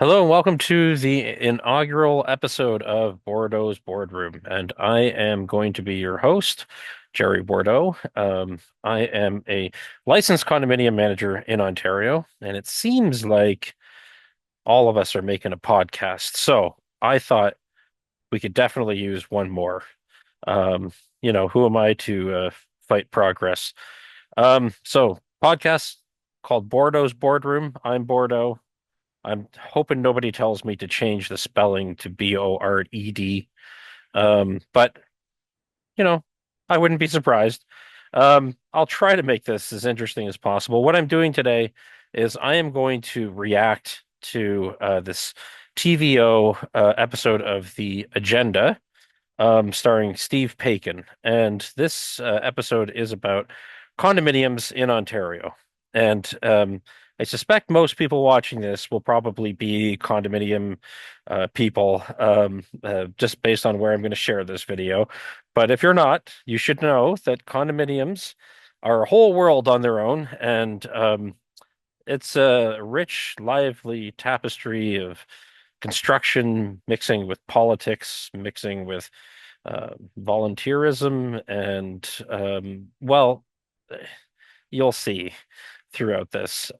Hello and welcome to the inaugural episode of Bordeaux's Boardroom. And I am going to be your host, Jerry Bordeaux. I am a licensed condominium manager in Ontario, and it seems like all of us are making a podcast. So I thought we could definitely use one more. Um, who am I to fight progress? So podcast called Bordeaux's Boardroom. I'm Bordeaux. I'm hoping nobody tells me to change the spelling to Bored. But you know, I wouldn't be surprised. I'll try to make this as interesting as possible. What I'm doing today is I am going to react to this TVO episode of The Agenda, starring Steve Paikin. And this episode is about condominiums in Ontario. And I suspect most people watching this will probably be condominium people, just based on where I'm going to share this video. But if you're not, you should know that condominiums are a whole world on their own, and it's a rich, lively tapestry of construction mixing with politics, mixing with volunteerism, and you'll see throughout this.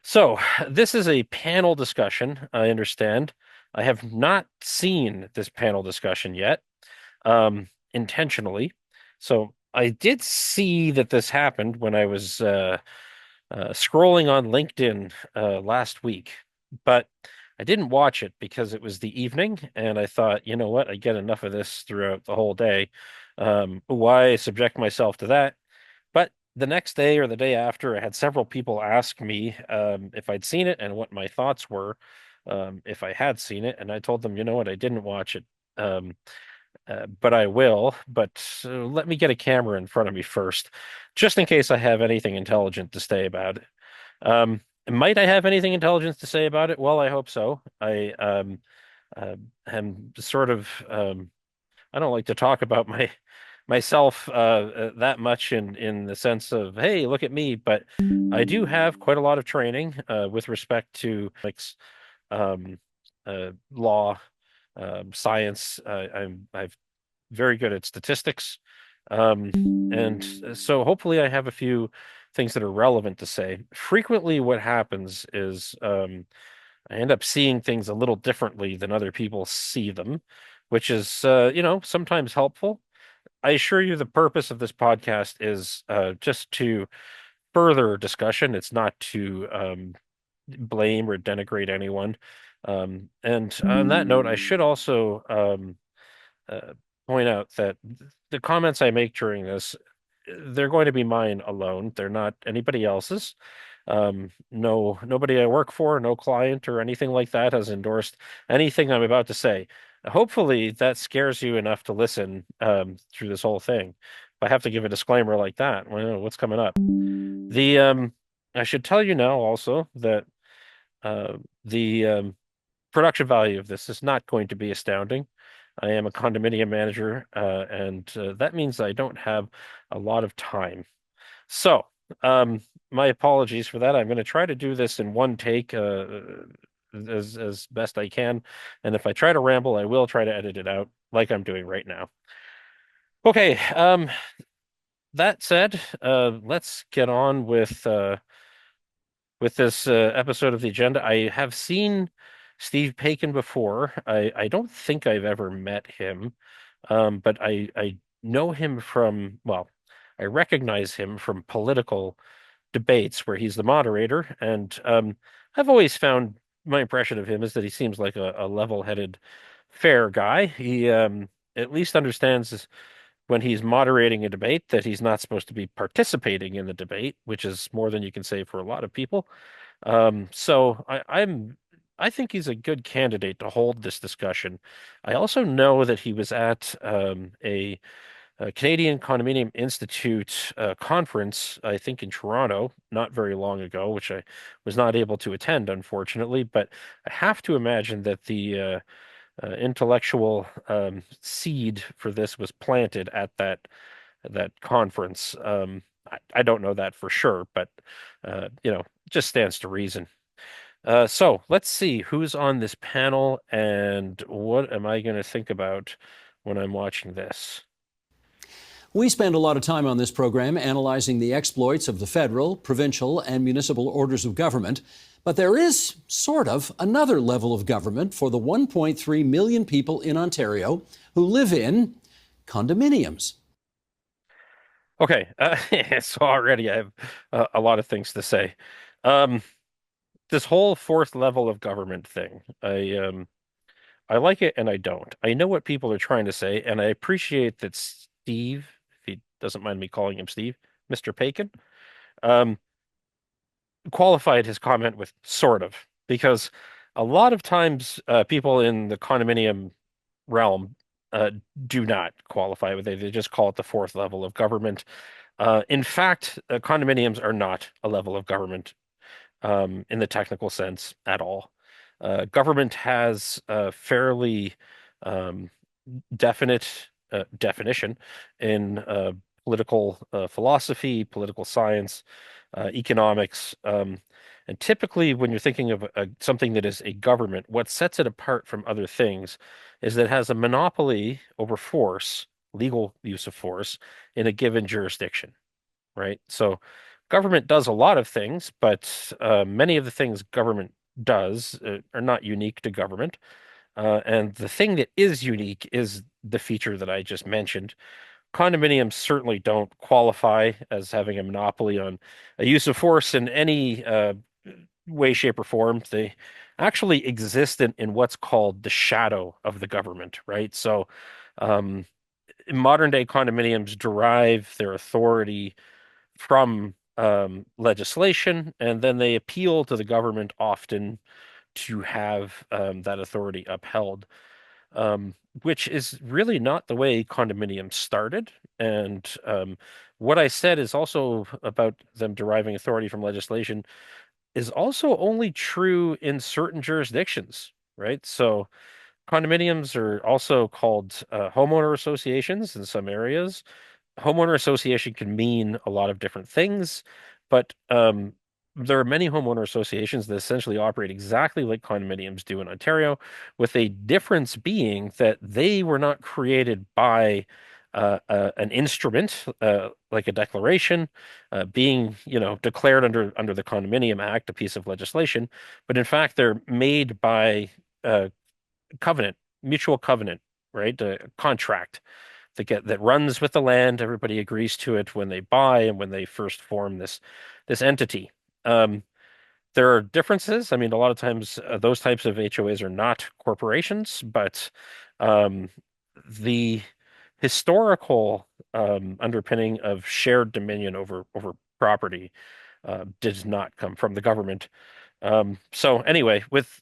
So this is a panel discussion, I understand. I have not seen this panel discussion yet, intentionally. So I did see that this happened when I was scrolling on LinkedIn last week, but I didn't watch it because it was the evening, and I thought, you know what, I get enough of this throughout the whole day. Why subject myself to that? But the next day or the day after, I had several people ask me if I'd seen it and what my thoughts were if I had seen it, and I told them, you know what, I didn't watch it. Um, but I will. But let me get a camera in front of me first, just in case I have anything intelligent to say about it. Might I have anything intelligent to say about it? Well, I hope so. I am sort of I don't like to talk about myself that much in the sense of, hey, look at me, but I do have quite a lot of training with respect to like um, law, science. I've very good at statistics. And so hopefully I have a few things that are relevant to say. Frequently, what happens is I end up seeing things a little differently than other people see them, which is, sometimes helpful. I assure you the purpose of this podcast is just to further discussion. It's not to blame or denigrate anyone. And on that note, I should also uh, point out that the comments I make during this, they're going to be mine alone. They're not anybody else's. No, nobody I work for, no client or anything like that has endorsed anything I'm about to say. Hopefully that scares you enough to listen through this whole thing. If I have to give a disclaimer like that, well, what's coming up? The I should tell you now also that the production value of this is not going to be astounding. I am a condominium manager, and that means I don't have a lot of time. So, my apologies for that. I'm going to try to do this in one take, as best I can, and if I try to ramble, I will try to edit it out, like I'm doing right now. Okay. That said, let's get on with this episode of the agenda. I have seen Steve Paikin before. I don't think I've ever met him, but I know him from, well, I recognize him from political debates where he's the moderator, and I've always found my impression of him is that he seems like a level-headed, fair guy. He at least understands when he's moderating a debate that he's not supposed to be participating in the debate, which is more than you can say for a lot of people. I think he's a good candidate to hold this discussion. I also know that he was at a Canadian Condominium Institute conference, I think in Toronto, not very long ago, which I was not able to attend, unfortunately. But I have to imagine that the intellectual seed for this was planted at that conference. I don't know that for sure, but just stands to reason. So let's see who's on this panel and what am I going to think about when I'm watching this. We spend a lot of time on this program analyzing the exploits of the federal, provincial, and municipal orders of government. But there is sort of another level of government for the 1.3 million people in Ontario who live in condominiums. Okay, so already I have a lot of things to say. Um, this whole fourth level of government thing, I like it and I don't. I know what people are trying to say, and I appreciate that Steve, if he doesn't mind me calling him Steve, Mr. Paikin, um, qualified his comment with sort of, because a lot of times people in the condominium realm uh, do not qualify with it. They just call it the fourth level of government. In fact, condominiums are not a level of government in the technical sense at all. Government has a fairly um, definite definition in political philosophy, political science, economics. And typically, when you're thinking of something that is a government, what sets it apart from other things is that it has a monopoly over force, legal use of force, in a given jurisdiction, right? So government does a lot of things, but many of the things government does are not unique to government. And the thing that is unique is the feature that I just mentioned. Condominiums certainly don't qualify as having a monopoly on a use of force in any way, shape, or form. They actually exist in what's called the shadow of the government, right? So, um, modern day condominiums derive their authority from legislation, and then they appeal to the government often to have that authority upheld, which is really not the way condominiums started. And what I said is also about them deriving authority from legislation is also only true in certain jurisdictions, right? So condominiums are also called homeowner associations in some areas. Homeowner association can mean a lot of different things, but there are many homeowner associations that essentially operate exactly like condominiums do in Ontario, with a difference being that they were not created by an instrument like a declaration being, declared under the Condominium Act, a piece of legislation, but in fact they're made by covenant, mutual covenant, right? A contract that runs with the land. Everybody agrees to it when they buy and when they first form this entity. Um, there are differences. I mean, a lot of times those types of HOAs are not corporations, but um, the historical underpinning of shared dominion over property did not come from the government. So anyway, with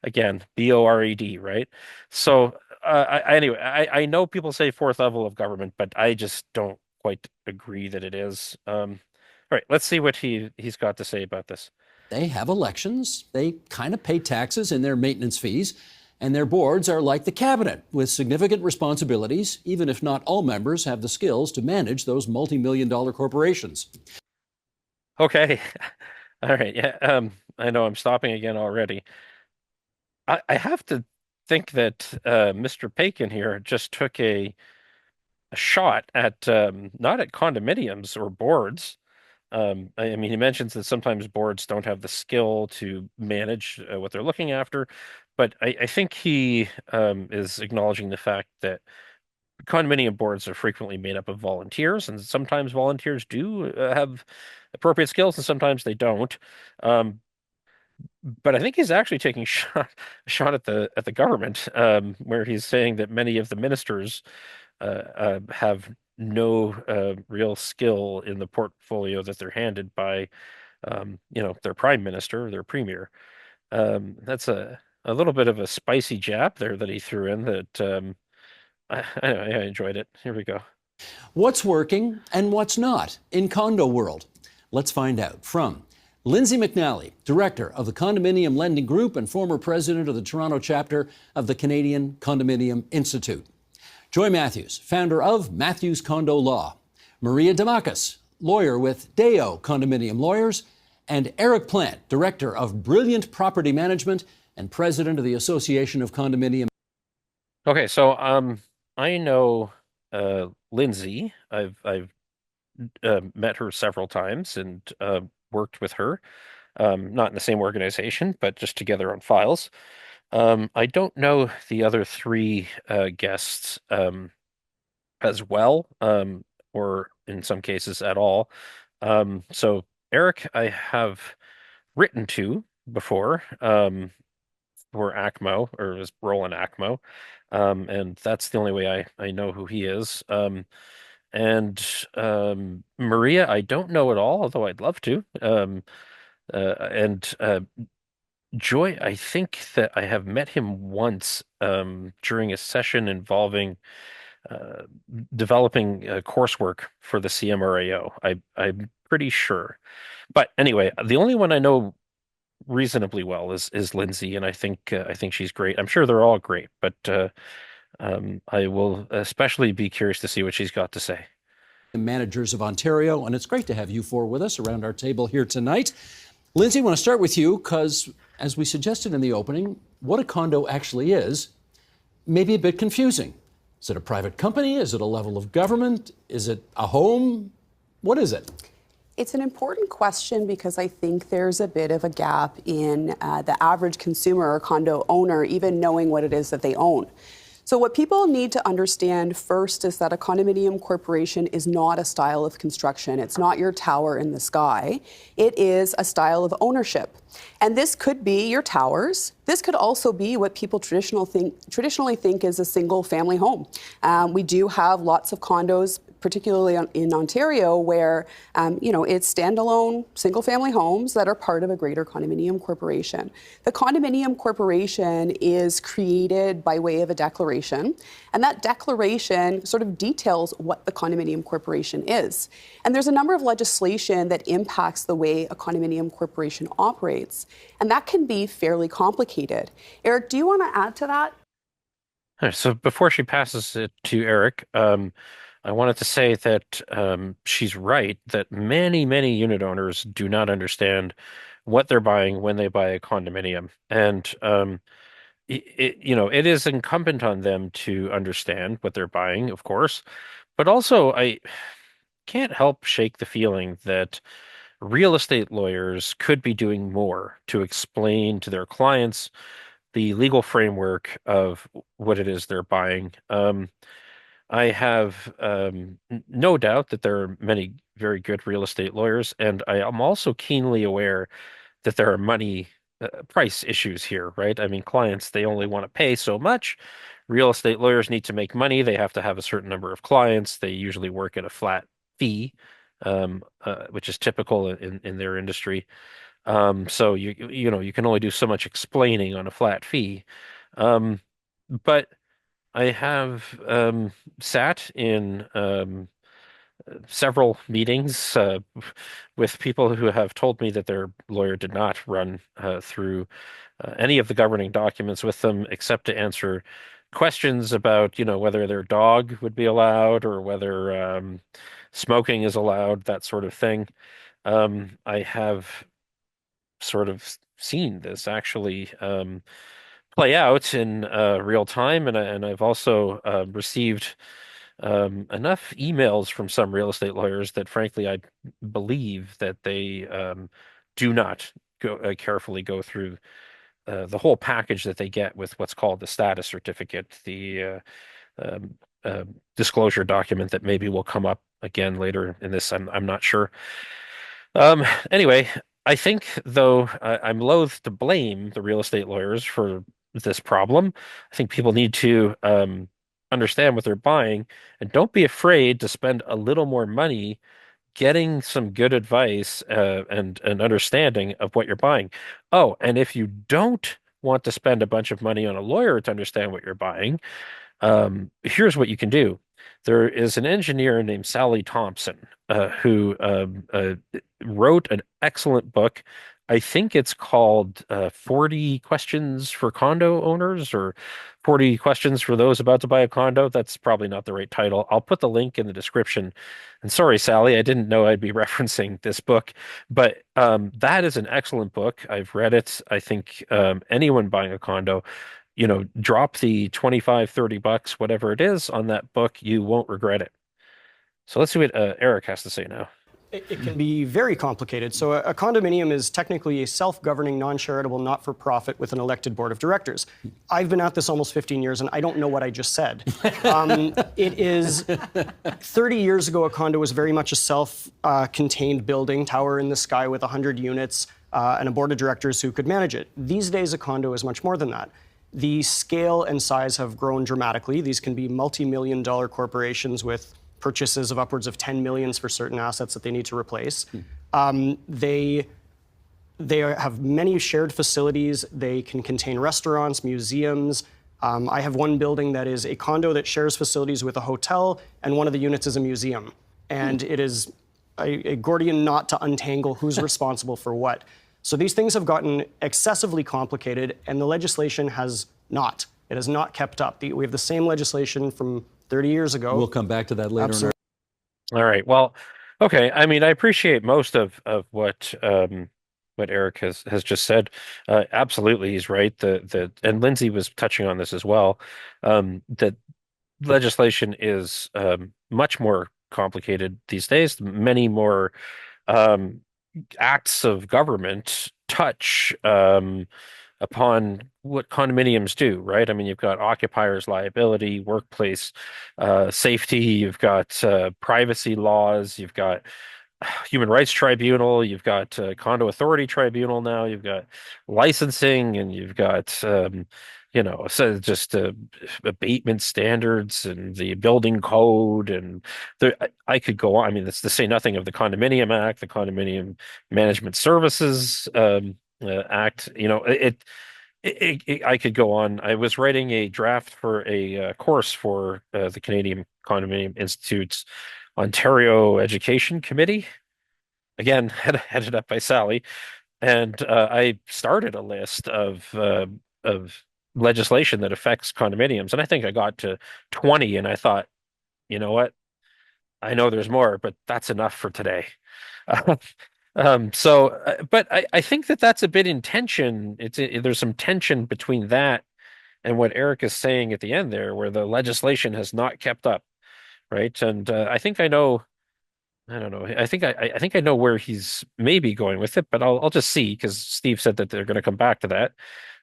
again, BORED, right? So anyway, I know people say fourth level of government, but I just don't quite agree that it is. All right, let's see what he's got to say about this. They have elections, they kind of pay taxes in their maintenance fees, and their boards are like the cabinet with significant responsibilities, even if not all members have the skills to manage those multi-million-dollar corporations. Okay. All right. Yeah. I know I'm stopping again already. I have to think that Mr. Paikin here just took a shot at not at condominiums or boards. I mean, he mentions that sometimes boards don't have the skill to manage what they're looking after, but I think he is acknowledging the fact that condominium boards are frequently made up of volunteers, and sometimes volunteers do have appropriate skills, and sometimes they don't. Um, but I think he's actually taking a shot at the government, where he's saying that many of the ministers have no real skill in the portfolio that they're handed by, their prime minister or their premier. That's a little bit of a spicy jab there that he threw in that I enjoyed it. Here we go. What's working and what's not in condo world? Let's find out from Lindsay McNally, director of the Condominium Lending Group and former president of the Toronto chapter of the Canadian Condominium Institute. Joy Matthews, founder of Matthews Condo Law. Maria Demakis, lawyer with Deo Condominium Lawyers. and Eric Plant, Director of Brilliant Property Management and President of the Association of Condominium. Okay, so I know Lindsay. I've met her several times and worked with her. Not in the same organization, but just together on files. I don't know the other three guests as well, or in some cases at all. So Eric, I have written to before for ACMO or his role in ACMO, and that's the only way I know who he is. And Maria, I don't know at all, although I'd love to. And Joy, I think that I have met him once during a session involving uh, developing coursework for the CMRAO. I'm pretty sure. But anyway, the only one I know reasonably well is Lindsay, and I think she's great. I'm sure they're all great, but I will especially be curious to see what she's got to say. Managers of Ontario, and it's great to have you four with us around our table here tonight. Lindsay, I want to start with you because, as we suggested in the opening, what a condo actually is may be a bit confusing. Is it a private company? Is it a level of government? Is it a home? What is it? It's an important question because I think there's a bit of a gap in the average consumer or condo owner even knowing what it is that they own. So what people need to understand first is that a condominium corporation is not a style of construction. It's not your tower in the sky. It is a style of ownership. And this could be your towers. This could also be what people traditionally think is a single family home. We do have lots of condos, particularly in Ontario, where it's standalone single-family homes that are part of a greater condominium corporation. The condominium corporation is created by way of a declaration, and that declaration sort of details what the condominium corporation is. And there's a number of legislation that impacts the way a condominium corporation operates, and that can be fairly complicated. Eric, do you want to add to that? All right, so before she passes it to Eric, I wanted to say that she's right that many unit owners do not understand what they're buying when they buy a condominium, and it is incumbent on them to understand what they're buying, of course, but also I can't help shake the feeling that real estate lawyers could be doing more to explain to their clients the legal framework of what it is they're buying. I have no doubt that there are many very good real estate lawyers, and I am also keenly aware that there are money price issues here, right? I mean, clients, they only want to pay so much. Real estate lawyers need to make money. They have to have a certain number of clients. They usually work at a flat fee, which is typical in their industry. So you can only do so much explaining on a flat fee. Um, but I have sat in several meetings with people who have told me that their lawyer did not run through any of the governing documents with them except to answer questions about, whether their dog would be allowed or whether smoking is allowed, that sort of thing. I have sort of seen this actually play out in real time, and I've also received enough emails from some real estate lawyers that, frankly, I believe that they do not carefully go through the whole package that they get with what's called the status certificate, the um, disclosure document that maybe will come up again later in this. I'm not sure. Anyway, I think though I'm loath to blame the real estate lawyers for this problem. I think people need to understand what they're buying and don't be afraid to spend a little more money getting some good advice and an understanding of what you're buying. Oh, and if you don't want to spend a bunch of money on a lawyer to understand what you're buying, here's what you can do. There is an engineer named Sally Thompson who wrote an excellent book I think it's called 40 Questions for Condo Owners or 40 Questions for Those About to Buy a Condo. That's probably not the right title. I'll put the link in the description. And sorry, Sally, I didn't know I'd be referencing this book, but that is an excellent book. I've read it. I think anyone buying a condo, drop the 25, 30 bucks, whatever it is on that book, you won't regret it. So let's see what Eric has to say now. It can be very complicated. So a condominium is technically a self-governing, non-charitable, not-for-profit with an elected board of directors. I've been at this almost 15 years, and I don't know what I just said. It is 30 years ago, a condo was very much a self-contained building, tower in the sky with 100 units, and a board of directors who could manage it. These days, a condo is much more than that. The scale and size have grown dramatically. These can be multi-million-dollar corporations with purchases of upwards of 10 millions for certain assets that they need to replace. They have many shared facilities. They can contain restaurants, museums. I have one building that is a condo that shares facilities with a hotel, and one of the units is a museum. And it is a Gordian knot to untangle who's responsible for what. So these things have gotten excessively complicated, and the legislation has not. It has not kept up. We have the same legislation from 30 years ago. We'll come back to that later. Absolutely. All right. Well, okay. I mean, I appreciate most of what Eric has just said. Absolutely, he's right. The and Lindsay was touching on this as well. That legislation is much more complicated these days. Many more um, acts of government touch upon what condominiums do, right? I mean, you've got occupiers' liability, workplace safety, you've got privacy laws, you've got Human Rights Tribunal, you've got Condo Authority Tribunal now, you've got licensing, and you've got so just abatement standards and the building code, and I could go on. I mean, that's to say nothing of the Condominium Act, the Condominium Management Services Act. I could go on. I was writing a draft for a course for the Canadian Condominium Institute's Ontario Education Committee. Again, headed up by Sally, and I started a list of legislation that affects condominiums, and I think I got to 20, and I thought, you know what? I know there's more, but that's enough for today. But I think that that's a bit in tension. There's some tension between that and what Eric is saying at the end there, where the legislation has not kept up, right? And I think I know. I don't know. I think I know where he's maybe going with it, but I'll just see because Steve said that they're going to come back to that.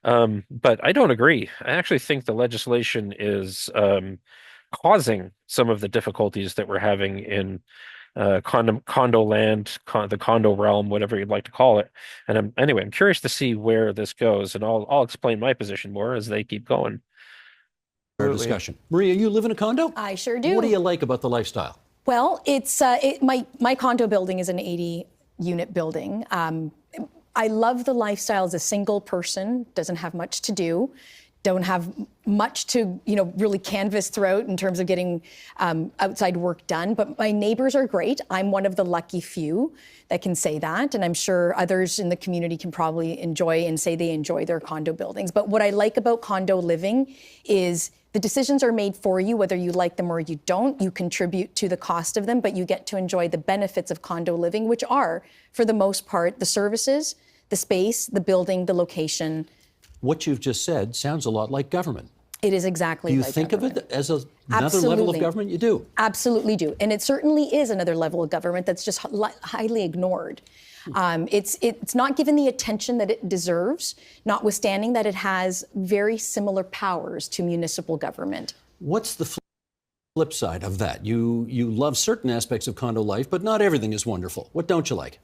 But I don't agree. I actually think the legislation is causing some of the difficulties that we're having in condo land, the condo realm, whatever you'd like to call it. And I'm curious to see where this goes, and I'll explain my position more as they keep going. Our discussion. Maria, you live in a condo? I sure do. What do you like about the lifestyle? Well, it's my condo building is an 80-unit building. I love the lifestyle as a single person. Doesn't have much to do. Don't have much to really canvas throughout in terms of getting outside work done. But my neighbors are great. I'm one of the lucky few that can say that, and I'm sure others in the community can probably enjoy and say they enjoy their condo buildings. But what I like about condo living is the decisions are made for you, whether you like them or you don't. You contribute to the cost of them, but you get to enjoy the benefits of condo living, which are, for the most part, the services, the space, the building, the location. What you've just said sounds a lot like government. It is exactly Do you like think government. of it as another Absolutely. level of government? You do? Absolutely do. And it certainly is another level of government that's just highly ignored. It's not given the attention that it deserves, notwithstanding that it has very similar powers to municipal government. What's the flip side of that? You love certain aspects of condo life, but not everything is wonderful. What don't you like?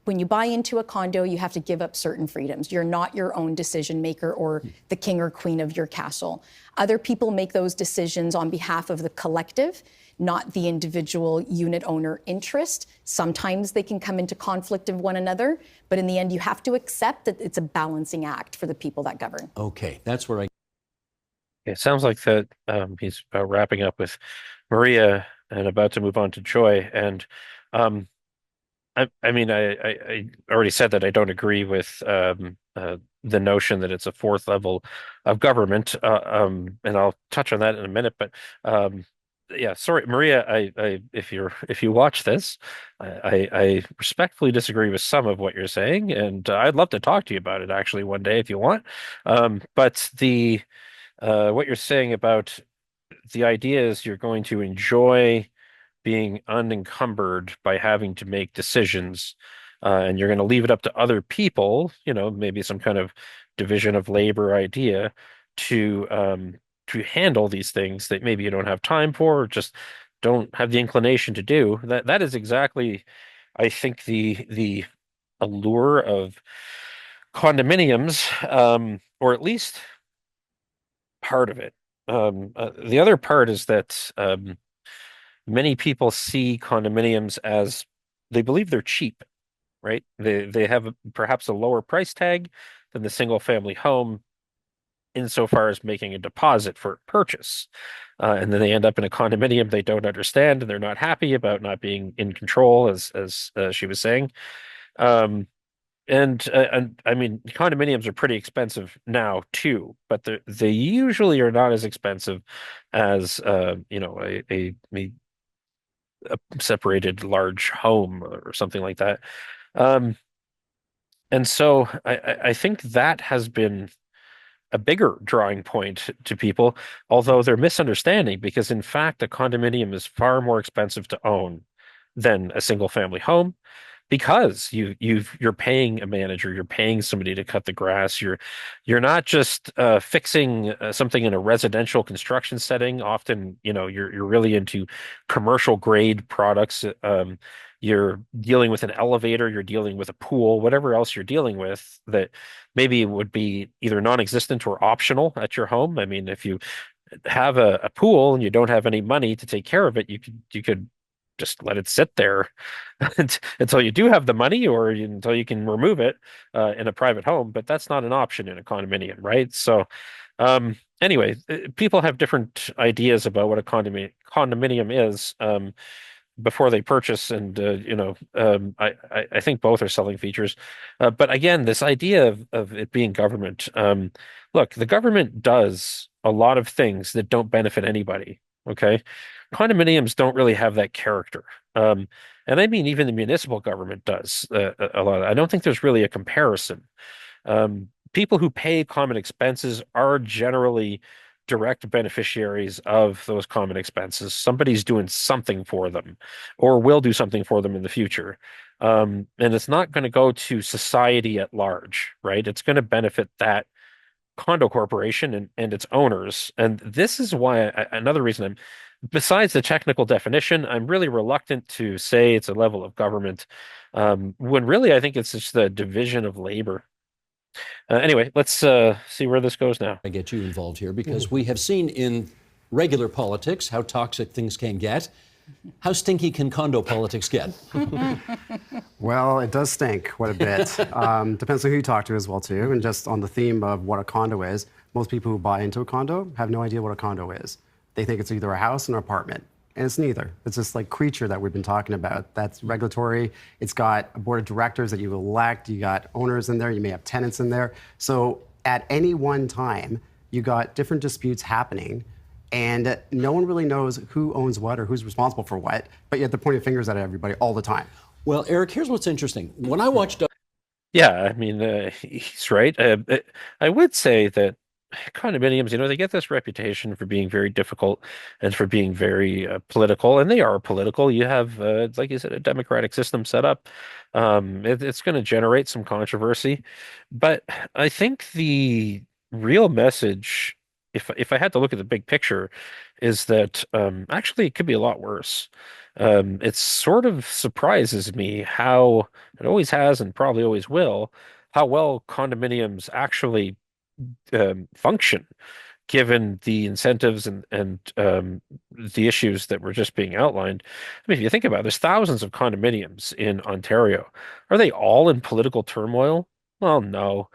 When you buy into a condo, you have to give up certain freedoms. You're not your own decision maker or the king or queen of your castle. Other people make those decisions on behalf of the collective, not the individual unit owner interest. Sometimes they can come into conflict of one another, but in the end, you have to accept that it's a balancing act for the people that govern. Okay, that's where I... It sounds like that he's wrapping up with Maria and about to move on to Joy. And I mean, I already said that I don't agree with the notion that it's a fourth level of government, and I'll touch on that in a minute. But yeah, sorry, Maria, if you watch this, I respectfully disagree with some of what you're saying, and I'd love to talk to you about it actually one day if you want. But the what you're saying about the idea is you're going to enjoy being unencumbered by having to make decisions, and you're going to leave it up to other people, maybe some kind of division of labor idea to handle these things that maybe you don't have time for or just don't have the inclination to do. That is exactly, I think, the allure of condominiums, or at least part of it. The other part is that many people see condominiums as they believe they're cheap, right? They have perhaps a lower price tag than the single family home insofar as making a deposit for purchase. And then they end up in a condominium they don't understand and they're not happy about not being in control, as she was saying. Um, and I mean, condominiums are pretty expensive now too, but they usually are not as expensive as a separated large home or something like that. Um, and so I think that has been a bigger drawing point to people, although they're misunderstanding because in fact a condominium is far more expensive to own than a single family home because you're paying a manager, you're paying somebody to cut the grass, you're not just fixing something in a residential construction setting. Often, you're really into commercial grade products. You're dealing with an elevator, you're dealing with a pool, whatever else you're dealing with that maybe would be either non-existent or optional at your home. I mean, if you have a pool and you don't have any money to take care of it, you could just let it sit there until you do have the money or until you can remove it in a private home. But that's not an option in a condominium, right? So, anyway, people have different ideas about what a condominium is. Before they purchase, and I think both are selling features, but again, this idea of it being government. Look, the government does a lot of things that don't benefit anybody. Okay, condominiums don't really have that character, and I mean even the municipal government does a lot. I don't think there's really a comparison. People who pay common expenses are generally direct beneficiaries of those common expenses. Somebody's doing something for them or will do something for them in the future. And it's not going to go to society at large, right? It's going to benefit that condo corporation and its owners. And this is why another reason besides the technical definition, I'm really reluctant to say it's a level of government, when really I think it's just the division of labor. Anyway, let's see where this goes now. I get you involved here because we have seen in regular politics how toxic things can get. How stinky can condo politics get? Well, it does stink quite a bit. Depends on who you talk to as well, too. And just on the theme of what a condo is, most people who buy into a condo have no idea what a condo is. They think it's either a house or an apartment. And it's neither. It's this like creature that we've been talking about. That's regulatory. It's got a board of directors that you elect. You got owners in there. You may have tenants in there. So at any one time, you got different disputes happening. And no one really knows who owns what or who's responsible for what. But yet they're pointing fingers at everybody all the time. Well, Eric, here's what's interesting. When I watched Yeah, I mean, he's right. I would say that condominiums, they get this reputation for being very difficult and for being very political, and they are political. You have, like you said, a democratic system set up. It's going to generate some controversy, but I think the real message, if I had to look at the big picture, is that actually it could be a lot worse. It sort of surprises me how it always has and probably always will, how well condominiums actually function, given the incentives and the issues that were just being outlined. I mean, if you think about it, there's thousands of condominiums in Ontario. Are they all in political turmoil? Well, no,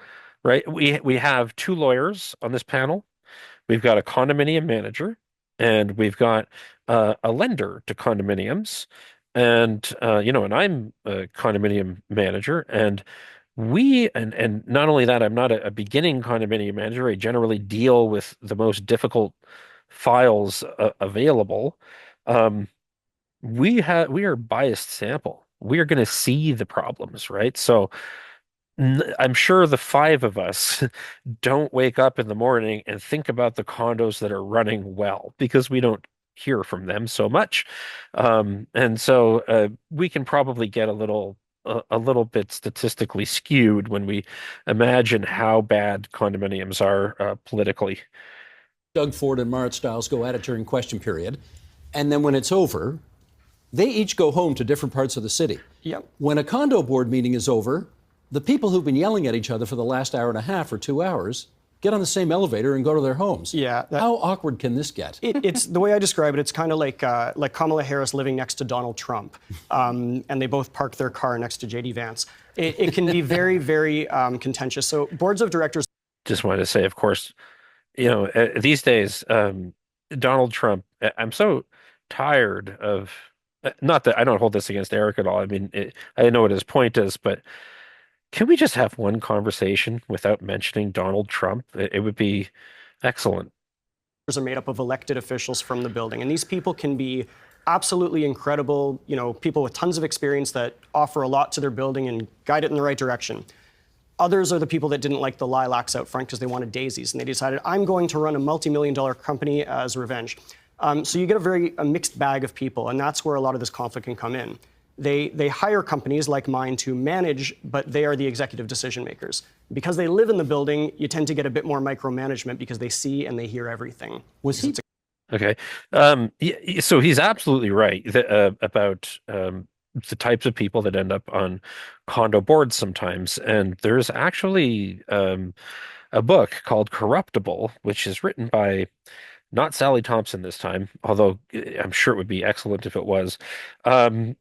right? We have two lawyers on this panel. We've got a condominium manager, and we've got a lender to condominiums. And and I'm a condominium manager, and and not only that, I'm not a beginning condominium manager. I generally deal with the most difficult files available. Um, we are biased sample. We are going to see the problems, right? So I'm sure the five of us don't wake up in the morning and think about the condos that are running well because we don't hear from them so much. And so we can probably get a little bit statistically skewed when we imagine how bad condominiums are politically. Doug Ford and Marit Stiles go at it during question period. And then when it's over, they each go home to different parts of the city. Yep. When a condo board meeting is over, the people who've been yelling at each other for the last hour and a half or 2 hours get on the same elevator and go to their homes. Yeah. How awkward can this get? It's the way I describe it. It's kind of like Kamala Harris living next to Donald Trump, and they both park their car next to JD Vance. It can be very, very contentious. So boards of directors. Just wanted to say, of course, these days, Donald Trump, I'm so tired of, not that I don't hold this against Eric at all. I mean, I know what his point is, but can we just have one conversation without mentioning Donald Trump? It would be excellent. Are made up of elected officials from the building, and these people can be absolutely incredible, people with tons of experience that offer a lot to their building and guide it in the right direction. Others are the people that didn't like the lilacs out front because they wanted daisies, and they decided, I'm going to run a multi-million-dollar company as revenge. So you get a mixed bag of people, and that's where a lot of this conflict can come in. They hire companies like mine to manage, but they are the executive decision makers. Because they live in the building, you tend to get a bit more micromanagement because they see and they hear everything. Was he? Okay. So he's absolutely right about the types of people that end up on condo boards sometimes. And there's actually a book called Corruptible, which is written by not Sally Thompson this time, although I'm sure it would be excellent if it was. I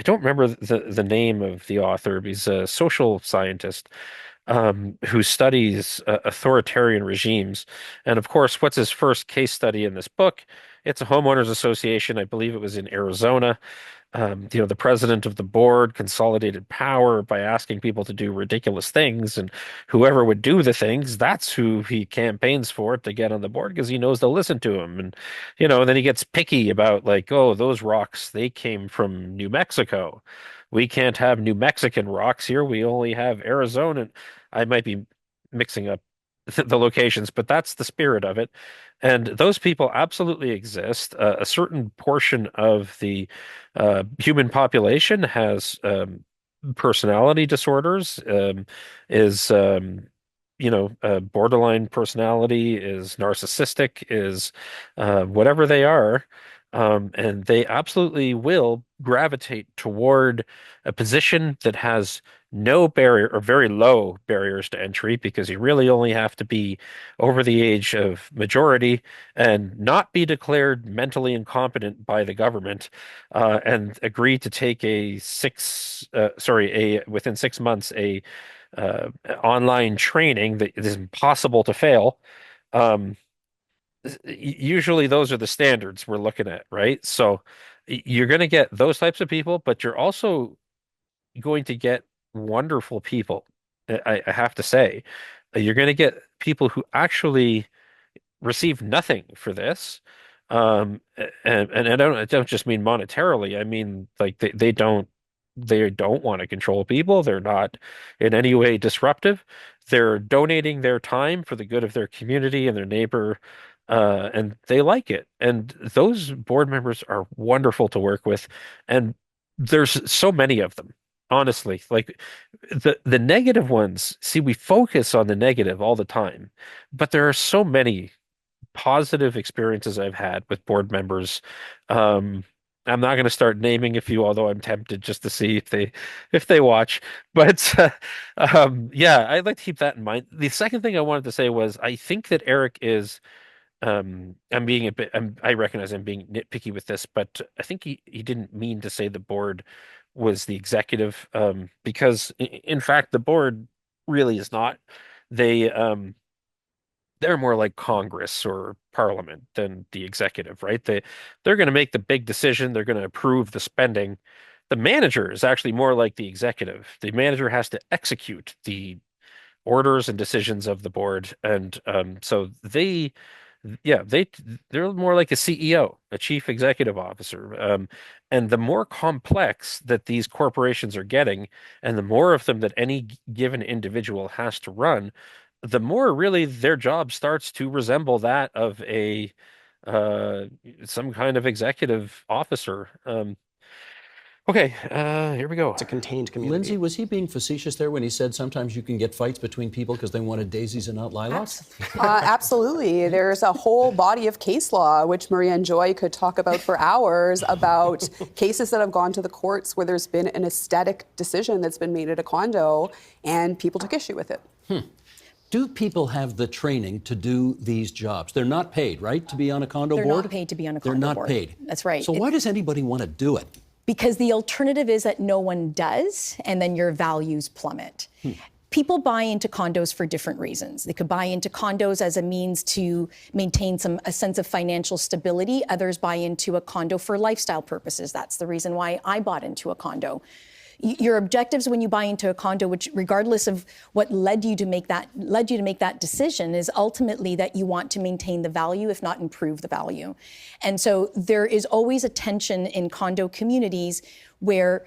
don't remember the name of the author, but he's a social scientist who studies authoritarian regimes. And of course, what's his first case study in this book? It's a homeowners association. I believe it was in Arizona. The president of the board consolidated power by asking people to do ridiculous things, and whoever would do the things, that's who he campaigns for to get on the board because he knows they'll listen to him. And then he gets picky about like, oh, those rocks, they came from New Mexico. We can't have New Mexican rocks here. We only have Arizona. I might be mixing up the locations, but that's the spirit of it. And those people absolutely exist. A certain portion of the human population has personality disorders, is borderline personality, is narcissistic, is whatever they are. And they absolutely will gravitate toward a position that has no barrier or very low barriers to entry because you really only have to be over the age of majority and not be declared mentally incompetent by the government, and agree to take within 6 months, uh, online training that is impossible to fail. Um, Usually those are the standards we're looking at, right? So you're going to get those types of people, but you're also going to get wonderful people. I have to say, you're going to get people who actually receive nothing for this. And I don't just mean monetarily. I mean like they don't want to control people. They're not in any way disruptive. They're donating their time for the good of their community and their neighbor, and they like it. And those board members are wonderful to work with. And there's so many of them, honestly. Like the negative ones, see, we focus on the negative all the time, but there are so many positive experiences I've had with board members. Um, I'm not going to start naming a few, although I'm tempted just to see if they watch. But yeah, I'd like to keep that in mind. The second thing I wanted to say was I think that Eric is I'm being a bit I recognize I'm being nitpicky with this, but I think he didn't mean to say the board was the executive, because in fact the board really is not. They they're more like Congress or Parliament than the executive, right? They're going to make the big decision. They're going to approve the spending. The manager is actually more like the executive. The manager has to execute the orders and decisions of the board, and so yeah, they're more like a CEO, a chief executive officer. And the more complex that these corporations are getting, and the more of them that any given individual has to run, the more really their job starts to resemble that of a uh, some kind of executive officer. Okay, here we go. It's a contained Lindsay, community. was he being facetious there when he said sometimes you can get fights between people because they wanted daisies and not lilacs? Absolutely. There's a whole body of case law, which Maria and Joy could talk about for hours, about cases that have gone to the courts where there's been an aesthetic decision that's been made at a condo and people took issue with it. Do people have the training to do these jobs? They're not paid, right, to be on a condo They're board? not paid to be on a condo They're not board. paid. That's right. So why does anybody want to do it? Because the alternative is that no one does, and then your values plummet. People buy into condos for different reasons. They could buy into condos as a means to maintain a sense of financial stability. Others buy into a condo for lifestyle purposes. That's the reason why I bought into a condo. Your objectives when you buy into a condo, which regardless of what led you to make that decision, is ultimately that you want to maintain the value, if not improve the value. And so there is always a tension in condo communities where,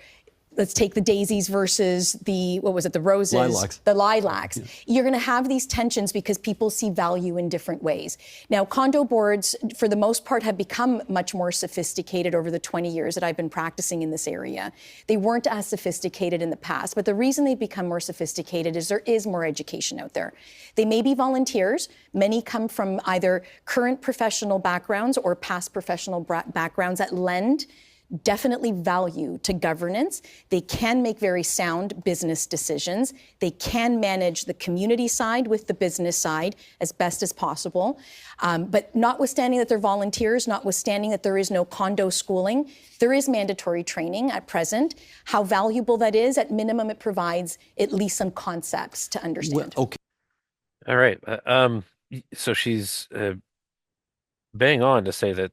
let's take the daisies versus the roses, Lilacs. the lilacs. Yeah. You're going to have these tensions because people see value in different ways. Now, condo boards, for the most part, have become much more sophisticated over the 20 years that I've been practicing in this area. They weren't as sophisticated in the past, but the reason they've become more sophisticated is there is more education out there. They may be volunteers. Many come from either current professional backgrounds or past professional backgrounds that lend definitely value to governance. They can make very sound business decisions. They can manage the community side with the business side as best as possible. But notwithstanding that they're volunteers, notwithstanding that there is no condo schooling, there is mandatory training at present. How valuable that is, at minimum, it provides at least some concepts to understand. Well, okay. All right. So she's bang on to say that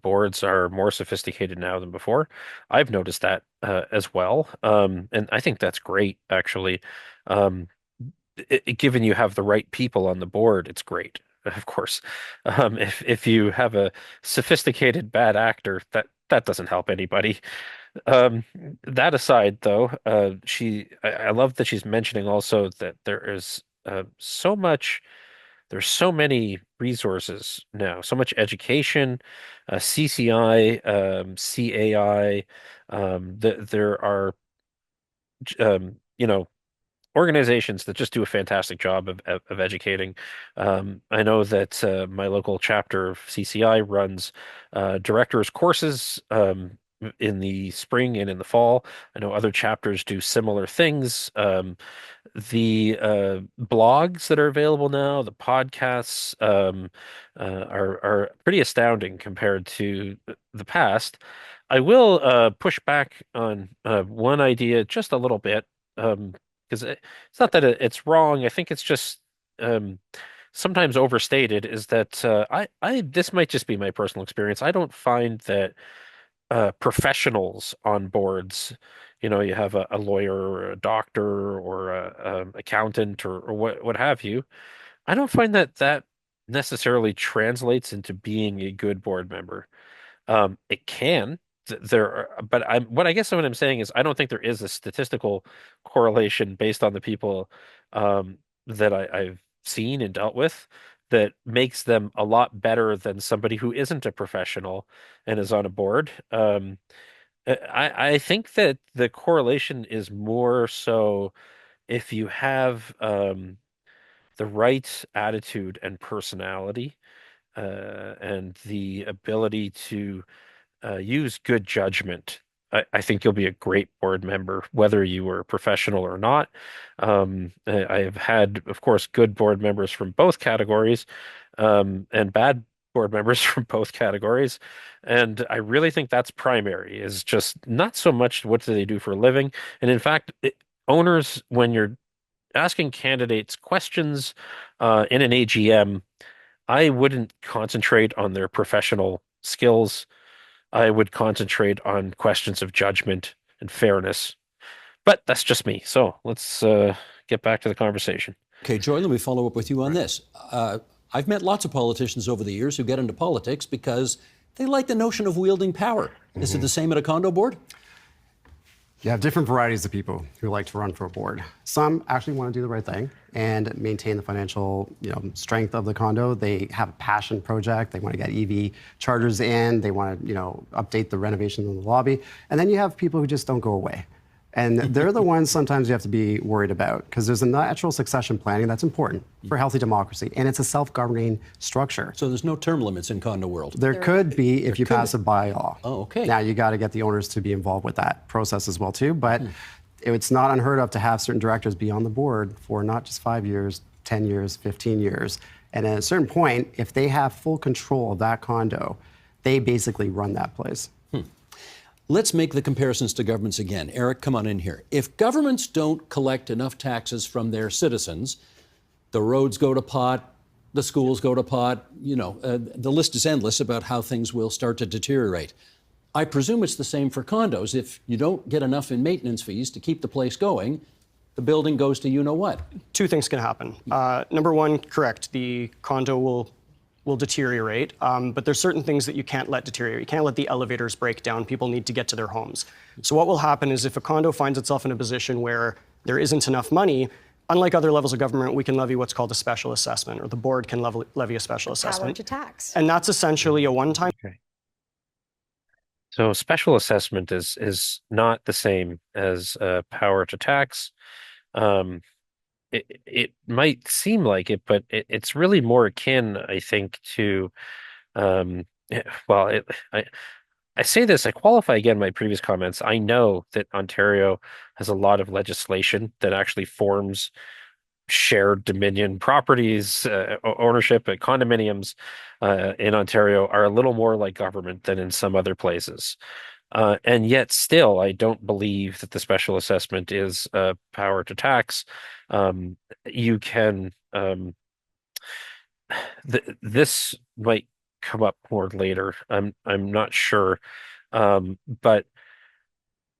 boards are more sophisticated now than before. I've noticed that as well, and I think that's great, actually. Um, Given you have the right people on the board, it's great. Of course, if you have a sophisticated bad actor, that doesn't help anybody. Um, that aside, though, I love that she's mentioning also that so much. There's so many resources now, so much education, CCI, CAI. There are, you know, organizations that just do a fantastic job of educating. I know that my local chapter of CCI runs directors courses in the spring and in the fall. I know other chapters do similar things. The blogs that are available now, the podcasts, are pretty astounding compared to the past. I will push back on one idea just a little bit, because it's not that it's wrong. I think it's just um, sometimes overstated. Is that this might just be my personal experience. I don't find that professionals on boards. You have a lawyer or a doctor or a accountant or what have you. I don't find that necessarily translates into being a good board member. It can. But what I guess what I'm saying is I don't think there is a statistical correlation based on the people that I've seen and dealt with that makes them a lot better than somebody who isn't a professional and is on a board. I think that the correlation is more so if you have the right attitude and personality and the ability to use good judgment. I think you'll be a great board member, whether you were a professional or not. I have had, of course, good board members from both categories, and bad board members from both categories. And I really think that's primary, is just not so much what do they do for a living. And in fact, owners, when you're asking candidates questions in an AGM, I wouldn't concentrate on their professional skills. I would concentrate on questions of judgment and fairness. But that's just me. So let's get back to the conversation. Okay, Joy, let me follow up with you on Right. this. I've met lots of politicians over the years who get into politics because they like the notion of wielding power. Is it the same at a condo board? You have different varieties of people who like to run for a board. Some actually want to do the right thing and maintain the financial, strength of the condo. They have a passion project. They want to get EV chargers in. They want to, update the renovations in the lobby. And then you have people who just don't go away. And they're the ones sometimes you have to be worried about because there's a natural succession planning that's important for healthy democracy. And it's a self-governing structure. So there's no term limits in condo world. There could be if you pass a bylaw. Oh, okay. Now you got to get the owners to be involved with that process as well too. But it's not unheard of to have certain directors be on the board for not just 5 years, 10 years, 15 years. And at a certain point, if they have full control of that condo, they basically run that place. Let's make the comparisons to governments again. Eric, come on in here. If governments don't collect enough taxes from their citizens, the roads go to pot, the schools go to pot, the list is endless about how things will start to deteriorate. I presume it's the same for condos. If you don't get enough in maintenance fees to keep the place going, the building goes to you-know-what. Two things can happen. Number one, correct, the condo will deteriorate, but there's certain things that you can't let deteriorate. You can't let the elevators break down. People need to get to their homes. So what will happen is if a condo finds itself in a position where there isn't enough money, unlike other levels of government, we can levy what's called a special assessment, or the board can levy a special assessment. Power to tax. And that's essentially a one-time. Okay. So special assessment is not the same as power to tax. Um, it might seem like it, but it's really more akin, I think, to well, I say this, I qualify again my previous comments. I know that Ontario has a lot of legislation that actually forms shared dominion properties, ownership, condominiums in Ontario are a little more like government than in some other places. And yet, still, I don't believe that the special assessment is power to tax. You can, this might come up more later. I'm not sure, but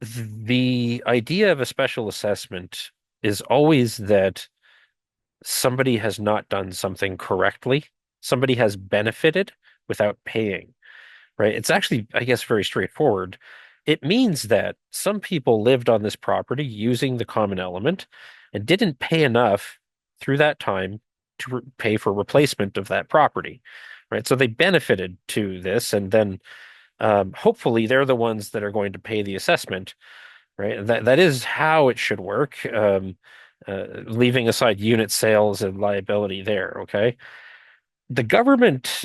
the idea of a special assessment is always that somebody has not done something correctly. Somebody has benefited without paying, right? It's actually, I guess, very straightforward. It means that some people lived on this property using the common element and didn't pay enough through that time to pay for replacement of that property, right? So they benefited to this, and then hopefully they're the ones that are going to pay the assessment, right? That is how it should work. Leaving aside unit sales and liability there, okay? The government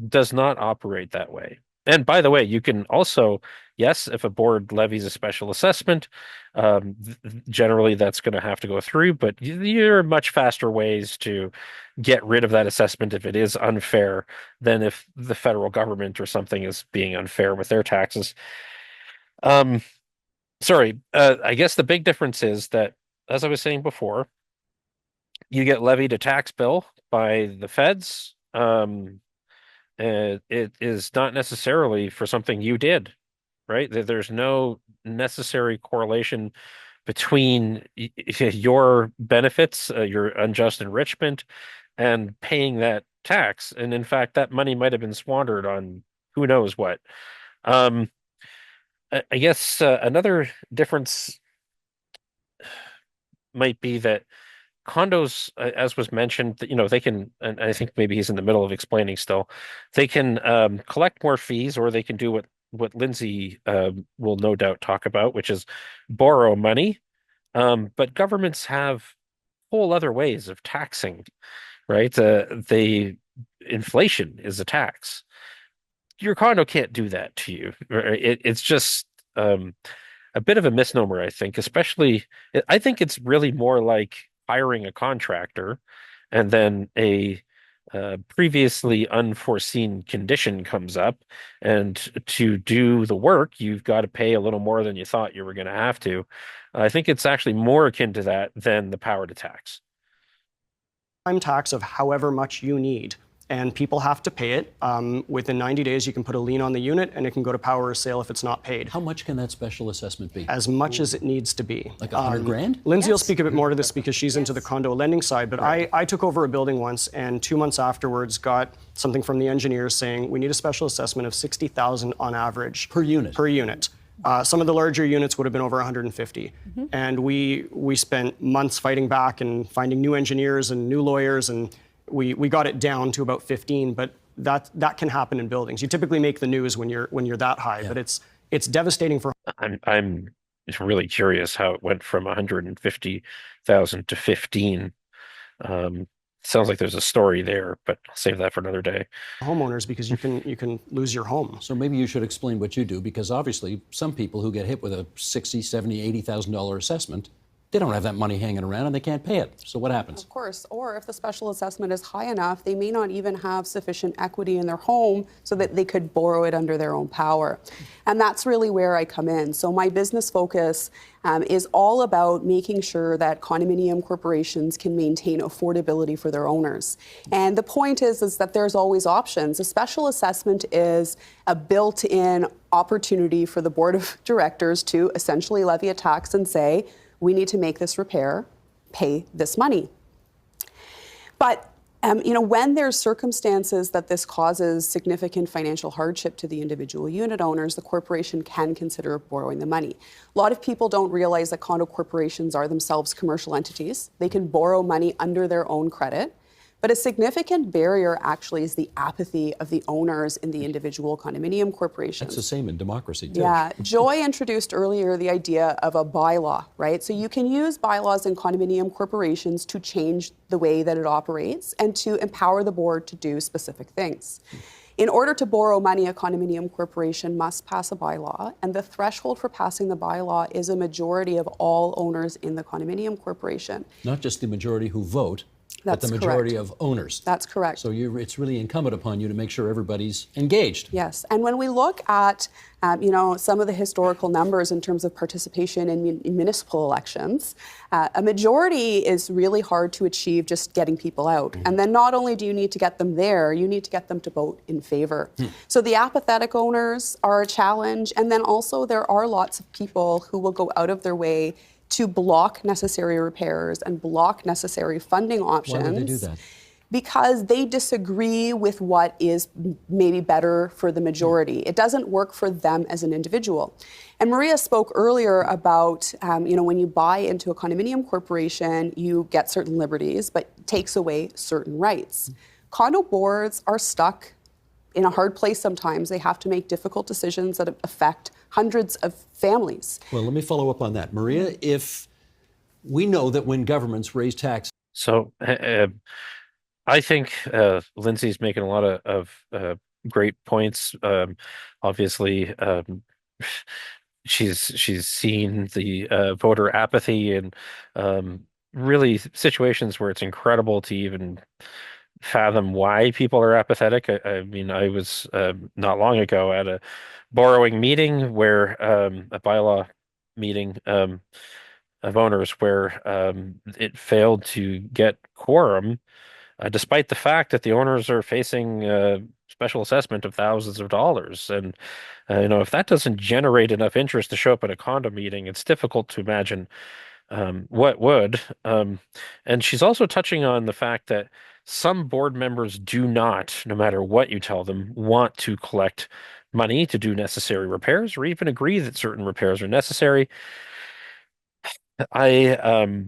does not operate that way. And by the way, you can also, yes, if a board levies a special assessment, generally that's going to have to go through, but there are much faster ways to get rid of that assessment if it is unfair than if the federal government or something is being unfair with their taxes. Um, Sorry, I guess the big difference is that, as I was saying before, you get levied a tax bill by the feds. And it is not necessarily for something you did, right? There's no necessary correlation between your benefits, your unjust enrichment, and paying that tax. And in fact, that money might have been squandered on who knows what. Um, I guess another difference might be that condos, as was mentioned, they can, and I think maybe he's in the middle of explaining still, they can collect more fees, or they can do what Lindsay will no doubt talk about, which is borrow money. But governments have whole other ways of taxing, right? The inflation is a tax. Your condo can't do that to you. Right? It's just a bit of a misnomer, I think, especially, I think it's really more like hiring a contractor and then previously unforeseen condition comes up, and to do the work, you've got to pay a little more than you thought you were going to have to. I think it's actually more akin to that than the power to tax. Time tax of however much you need. And people have to pay it. Within 90 days, you can put a lien on the unit and it can go to power or sale if it's not paid. How much can that special assessment be? As much as it needs to be. Like 100 grand? Lindsay will speak a bit more to this because she's into the condo lending side, but I took over a building once and 2 months afterwards got something from the engineers saying we need a special assessment of 60,000 on average. Per unit? Per unit. Some of the larger units would have been over 150. And we spent months fighting back and finding new engineers and new lawyers, and we got it down to about 15, but that can happen in buildings. You typically make the news when you're that high, but it's devastating for. I'm really curious how it went from 150,000 to 15. Sounds like there's a story there, but I'll save that for another day. Homeowners, because you can lose your home. So maybe you should explain what you do, because obviously some people who get hit with a $60, $70, $80,000 assessment, they don't have that money hanging around and they can't pay it. So what happens? Of course, or if the special assessment is high enough, they may not even have sufficient equity in their home so that they could borrow it under their own power. And that's really where I come in. So my business focus is all about making sure that condominium corporations can maintain affordability for their owners. And the point is that there's always options. A special assessment is a built-in opportunity for the board of directors to essentially levy a tax and say, we need to make this repair, pay this money. But when there's circumstances that this causes significant financial hardship to the individual unit owners, the corporation can consider borrowing the money. A lot of people don't realize that condo corporations are themselves commercial entities. They can borrow money under their own credit. But a significant barrier actually is the apathy of the owners in the individual condominium corporations. That's the same in democracy, too. Yeah. Joy introduced earlier the idea of a bylaw, right? So you can use bylaws in condominium corporations to change the way that it operates and to empower the board to do specific things. In order to borrow money, a condominium corporation must pass a bylaw, and the threshold for passing the bylaw is a majority of all owners in the condominium corporation. Not just the majority who vote, but That's the majority correct. of owners. That's correct. So it's really incumbent upon you to make sure everybody's engaged. Yes, and when we look at some of the historical numbers in terms of participation in municipal elections, a majority is really hard to achieve just getting people out. And then not only do you need to get them there, you need to get them to vote in favor. So the apathetic owners are a challenge, and then also there are lots of people who will go out of their way to block necessary repairs and block necessary funding options. Why would they do that? Because they disagree with what is maybe better for the majority. It doesn't work for them as an individual. And Maria spoke earlier about, when you buy into a condominium corporation, you get certain liberties, but takes away certain rights. Condo boards are stuck in a hard place sometimes. They have to make difficult decisions that affect hundreds of families. Well, let me follow up on that. Maria, if we know that when governments raise taxes. So I think Lindsay's making a lot of great points. Obviously, she's seen the voter apathy and really situations where it's incredible to even fathom why people are apathetic. I mean, I was not long ago at a borrowing meeting where a bylaw meeting of owners where it failed to get quorum, despite the fact that the owners are facing special assessment of thousands of dollars. And if that doesn't generate enough interest to show up at a condo meeting, it's difficult to imagine what would. And she's also touching on the fact that some board members do not, no matter what you tell them, want to collect money to do necessary repairs or even agree that certain repairs are necessary. I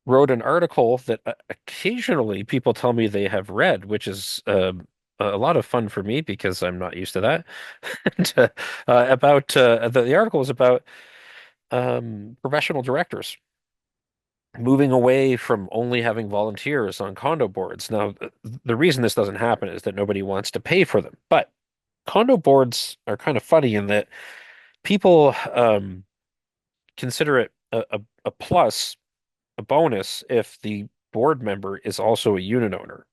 wrote an article that occasionally people tell me they have read, which is a lot of fun for me because I'm not used to that. And, about the article is about professional directors moving away from only having volunteers on condo boards. Now, the reason this doesn't happen is that nobody wants to pay for them. But condo boards are kind of funny in that people consider it a plus, a bonus, if the board member is also a unit owner.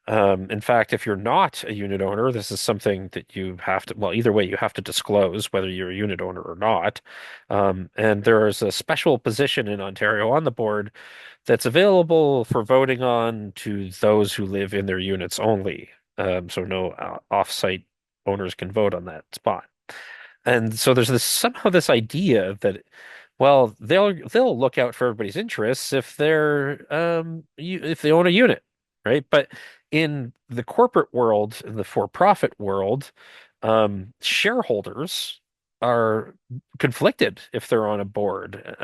In fact, if you're not a unit owner, this is something that you have to, well, either way, you have to disclose whether you're a unit owner or not. And there is a special position in Ontario on the board that's available for voting on to those who live in their units only. So no off-site owners can vote on that spot. And so there's this somehow this idea that, well, they'll look out for everybody's interests if if they own a unit, right? But in the corporate world, in the for-profit world, shareholders are conflicted if they're on a board.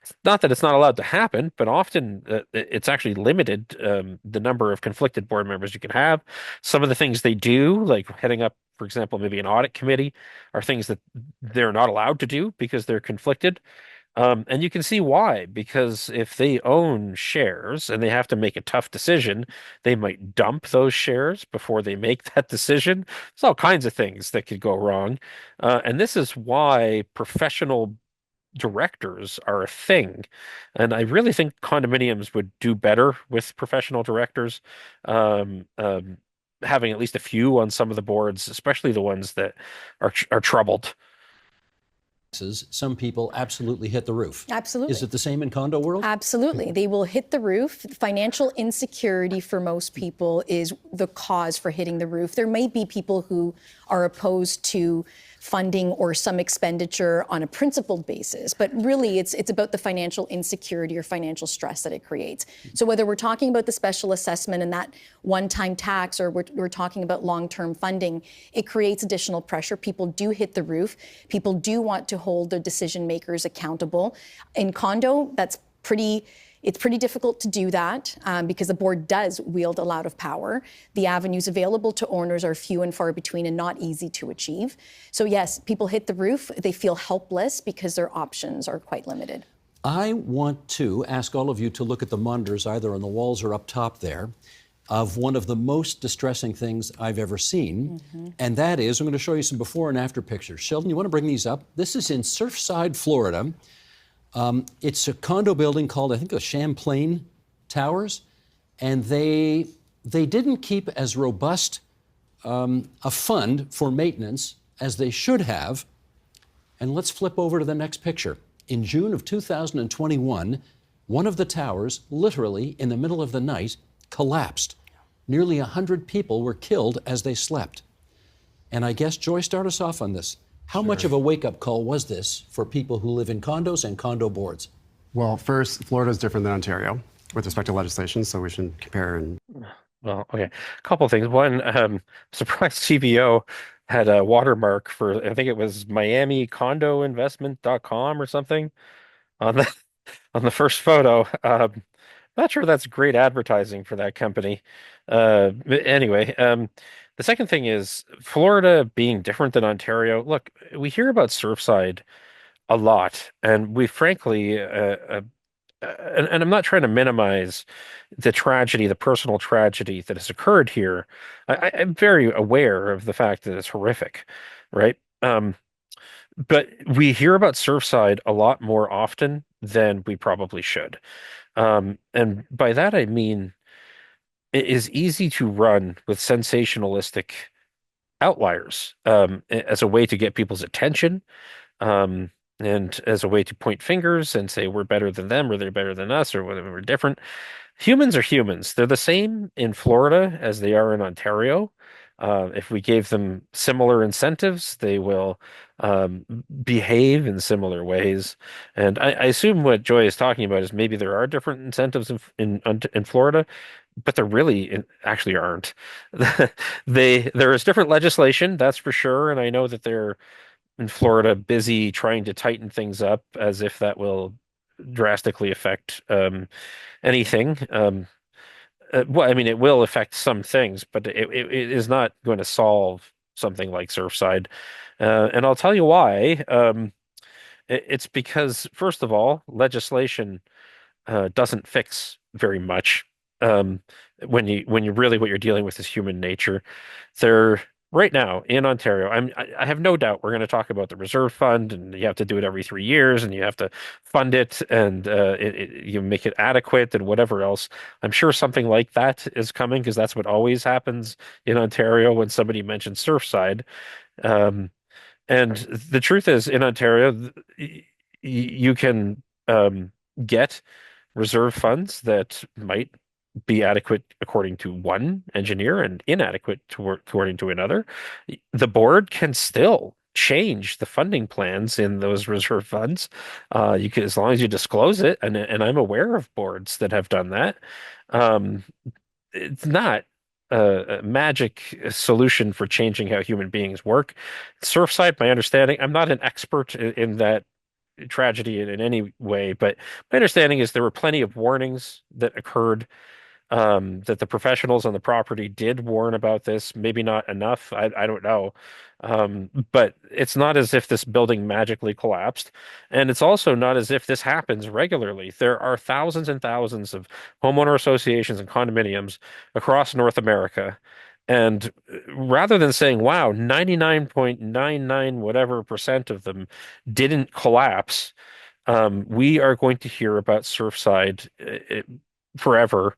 It's not that it's not allowed to happen, but often it's actually limited, the number of conflicted board members you can have. Some of the things they do, like heading up, for example, maybe an audit committee, are things that they're not allowed to do because they're conflicted. And you can see why, because if they own shares and they have to make a tough decision, they might dump those shares before they make that decision. There's all kinds of things that could go wrong. And this is why professional directors are a thing. And I really think condominiums would do better with professional directors, having at least a few on some of the boards, especially the ones that are troubled. Some people absolutely hit the roof. Absolutely. Is it the same in condo world? Absolutely. They will hit the roof. Financial insecurity for most people is the cause for hitting the roof. There may be people who are opposed to funding or some expenditure on a principled basis, but really it's about the financial insecurity or financial stress that it creates. So whether we're talking about the special assessment and that one-time tax, or we're talking about long-term funding, it creates additional pressure. People do hit the roof. People do want to hold their decision makers accountable. In condo, it's pretty difficult to do that because the board does wield a lot of power. The avenues available to owners are few and far between and not easy to achieve. So yes, people hit the roof. They feel helpless because their options are quite limited. I want to ask all of you to look at the monitors, either on the walls or up top there, of one of the most distressing things I've ever seen. And that is, I'm going to show you some before and after pictures. Sheldon, you want to bring these up? This is in Surfside, Florida. It's a condo building called, I think, the Champlain Towers, and they didn't keep as robust a fund for maintenance as they should have. And let's flip over to the next picture. In June of 2021, one of the towers, literally in the middle of the night, collapsed. Nearly 100 people were killed as they slept. And I guess, Joy, start us off on this. How much of a wake-up call was this for people who live in condos and condo boards? Well, first, Florida is different than Ontario with respect to legislation, so we should compare. And Well, okay. A couple of things. One, surprised TVO had a watermark for, I think it was MiamiCondoInvestment.com or something on the first photo. Not sure that's great advertising for that company. But anyway, the second thing is Florida being different than Ontario. Look, we hear about Surfside a lot, and we frankly, and I'm not trying to minimize the tragedy, the personal tragedy that has occurred here. I'm very aware of the fact that it's horrific, right? But we hear about Surfside a lot more often than we probably should. And by that I mean it is easy to run with sensationalistic outliers as a way to get people's attention, and as a way to point fingers and say we're better than them or they're better than us or whatever, we're different. Humans are humans. They're the same in Florida as they are in Ontario. If we gave them similar incentives, they will behave in similar ways. And I assume what Joy is talking about is maybe there are different incentives in Florida, but there really actually aren't. There is different legislation, that's for sure, and I know that they're in Florida busy trying to tighten things up as if that will drastically affect anything. Well, I mean, it will affect some things, but it is not going to solve something like Surfside. And I'll tell you why. It's because, first of all, legislation doesn't fix very much. When you really what you're dealing with is human nature. There right now in Ontario, I have no doubt we're going to talk about the reserve fund, and you have to do it every 3 years, and you have to fund it, and you make it adequate, and whatever else. I'm sure something like that is coming because that's what always happens in Ontario when somebody mentions Surfside. Um, and the truth is, in Ontario, you can get reserve funds that might be adequate according to one engineer and inadequate according to another. The board can still change the funding plans in those reserve funds. You can, as long as you disclose it, and I'm aware of boards that have done that. Um, it's not a magic solution for changing how human beings work. Surfside, my understanding, I'm not an expert in that tragedy in any way, but my understanding is there were plenty of warnings that occurred, that the professionals on the property did warn about this. Maybe not enough. I don't know. But it's not as if this building magically collapsed. And it's also not as if this happens regularly. There are thousands and thousands of homeowner associations and condominiums across North America. And rather than saying, wow, 99.99 whatever percent of them didn't collapse, we are going to hear about Surfside forever.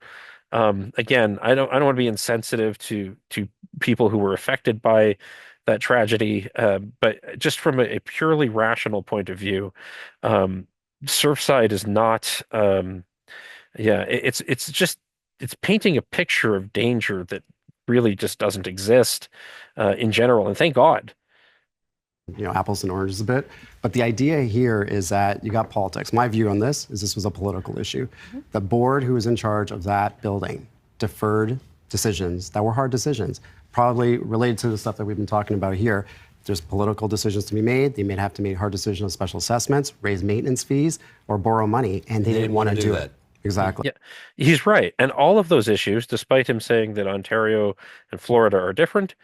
Again, I don't want to be insensitive to people who were affected by that tragedy, but just from a purely rational point of view, um, Surfside is not. Yeah, it's just it's painting a picture of danger that really just doesn't exist in general, and thank God. Apples and oranges a bit. But the idea here is that you got politics. My view on this is this was a political issue. The board who was in charge of that building deferred decisions that were hard decisions, probably related to the stuff that we've been talking about here. There's political decisions to be made. They may have to make hard decisions on special assessments, raise maintenance fees, or borrow money, and they didn't want to do it. Exactly. Yeah, he's right. And all of those issues, despite him saying that Ontario and Florida are different,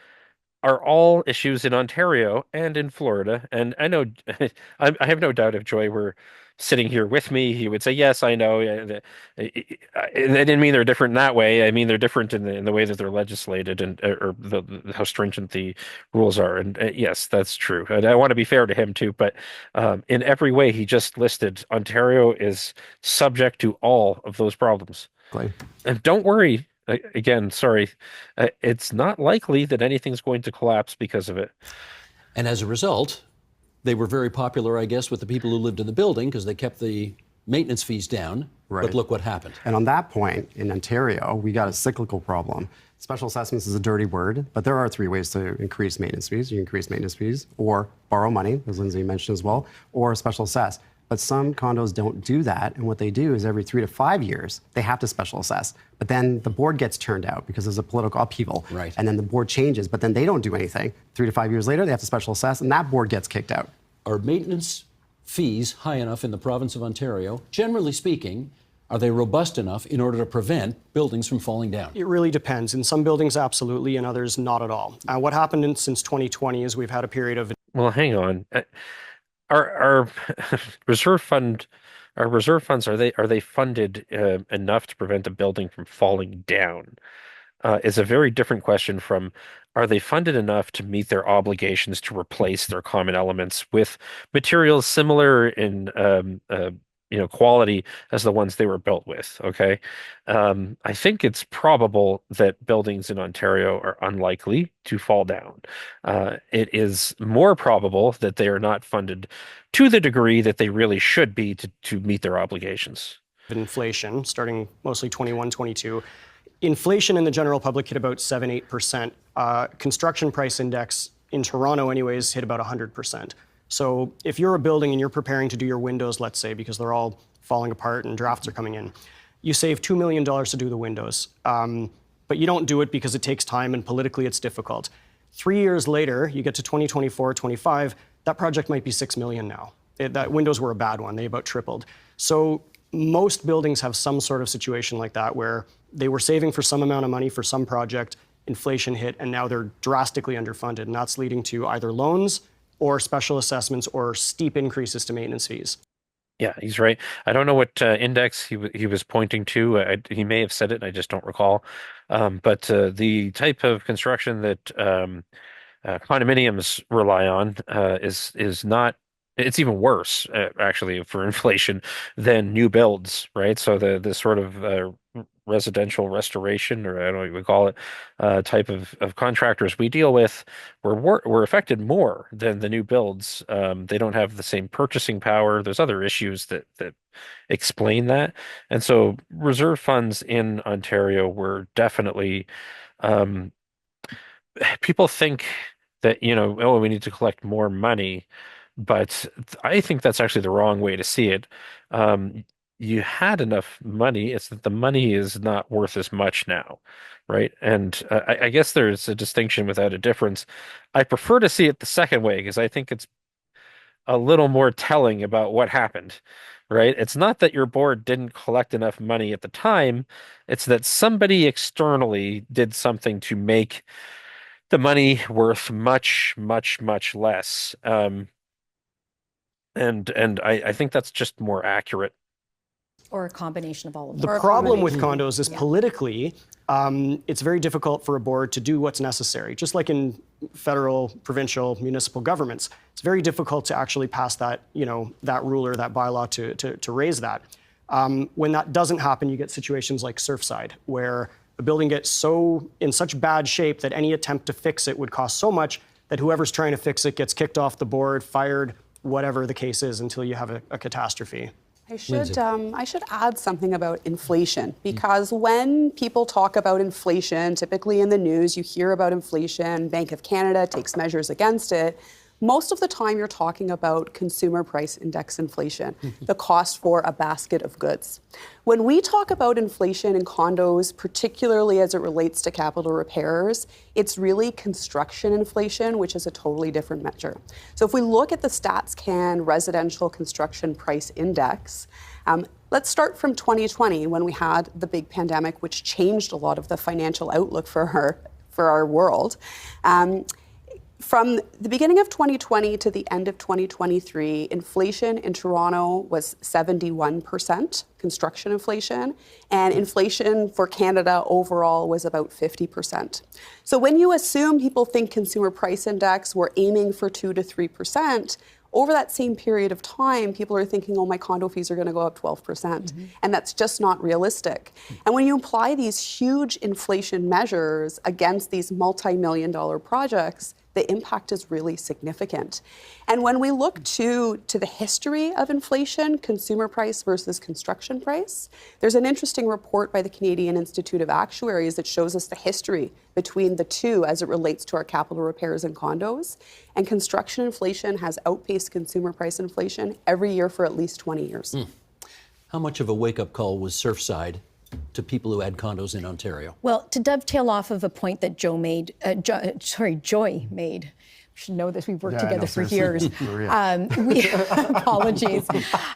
are all issues in Ontario and in Florida. And I know, I have no doubt if Joy were sitting here with me, he would say, "Yes, I know." I didn't mean they're different in that way. I mean they're different in the way that they're legislated and or how stringent the rules are. And yes, that's true. And I want to be fair to him too. But in every way he just listed, Ontario is subject to all of those problems. Exactly. And don't worry. Again, sorry, it's not likely that anything's going to collapse because of it. And as a result, they were very popular, I guess, with the people who lived in the building because they kept the maintenance fees down. Right. But look what happened. And on that point, in Ontario, we got a cyclical problem. Special assessments is a dirty word, but there are three ways to increase maintenance fees. You increase maintenance fees, or borrow money, as Lindsay mentioned as well, or special assess. But some condos don't do that, and what they do is every 3 to 5 years, they have to special assess. But then the board gets turned out because there's a political upheaval. Right. And then the board changes, but then they don't do anything. 3 to 5 years later, they have to special assess, and that board gets kicked out. Are maintenance fees high enough in the province of Ontario? Generally speaking, are they robust enough in order to prevent buildings from falling down? It really depends. In some buildings, absolutely, and others, not at all. What happened since 2020 is we've had a period of. Well, hang on. Our reserve fund, our reserve funds, are they funded enough to prevent a building from falling down? Is a very different question from are they funded enough to meet their obligations to replace their common elements with materials similar in quality as the ones they were built with. Okay. I think it's probable that buildings in Ontario are unlikely to fall down. It is more probable that they are not funded to the degree that they really should be to meet their obligations. Inflation, starting mostly 21, 22. Inflation in the general public hit about 7, 8%. Construction price index in Toronto anyways hit about 100%. So if you're a building and you're preparing to do your windows, let's say, because they're all falling apart and drafts are coming in, you save $2 million to do the windows. But you don't do it because it takes time and politically it's difficult. 3 years later, you get to 2024, 25, that project might be $6 million now. That windows were a bad one, they about tripled. So most buildings have some sort of situation like that where they were saving for some amount of money for some project, inflation hit, and now they're drastically underfunded. And that's leading to either loans or special assessments or steep increases to maintenance fees. Yeah, he's right. I don't know what index he was pointing to. He may have said it, I just don't recall. But the type of construction that condominiums rely on is not. It's even worse, actually, for inflation than new builds, right? So the sort of residential restoration, or I don't know what you would call it, type of contractors we deal with, were affected more than the new builds. They don't have the same purchasing power. There's other issues that explain that, and so reserve funds in Ontario were definitely. Um, People think that, oh, we need to collect more money, but I think that's actually the wrong way to see it. Um, you had enough money, it's that the money is not worth as much now, right? And I guess there's a distinction without a difference. I prefer to see it the second way because I think it's a little more telling about what happened, right? It's not that your board didn't collect enough money at the time, it's that somebody externally did something to make the money worth much, much, much less. And I think that's just more accurate. Or a combination of all of The them. problem with combination. condos is politically, it's very difficult for a board to do what's necessary. Just like in federal, provincial, municipal governments, it's very difficult to actually pass that, that rule or that bylaw to raise that. When that doesn't happen, you get situations like Surfside, where a building gets in such bad shape that any attempt to fix it would cost so much that whoever's trying to fix it gets kicked off the board, fired, whatever the case is, until you have a catastrophe. I should add something about inflation, because when people talk about inflation, typically in the news, you hear about inflation, Bank of Canada takes measures against it. Most of the time you're talking about consumer price index inflation, the cost for a basket of goods. When we talk about inflation in condos, particularly as it relates to capital repairs, it's really construction inflation, which is a totally different measure. So if we look at the StatsCan Residential Construction Price Index, let's start from 2020, when we had the big pandemic, which changed a lot of the financial outlook for our world. From the beginning of 2020 to the end of 2023, inflation in Toronto was 71%, construction inflation, and inflation for Canada overall was about 50%. So when you assume people think consumer price index, we're aiming for 2 to 3%, over that same period of time, people are thinking, oh, my condo fees are going to go up 12%. And that's just not realistic. And when you apply these huge inflation measures against these multi-million-dollar projects, the impact is really significant. And when we look to the history of inflation, consumer price versus construction price, there's an interesting report by the Canadian Institute of Actuaries that shows us the history between the two as it relates to our capital repairs and condos. And construction inflation has outpaced consumer price inflation every year for at least 20 years. How much of a wake-up call was Surfside to people who had condos in Ontario? Well, to dovetail off of a point that Joy made. We should know this. We've worked together for years. Apologies.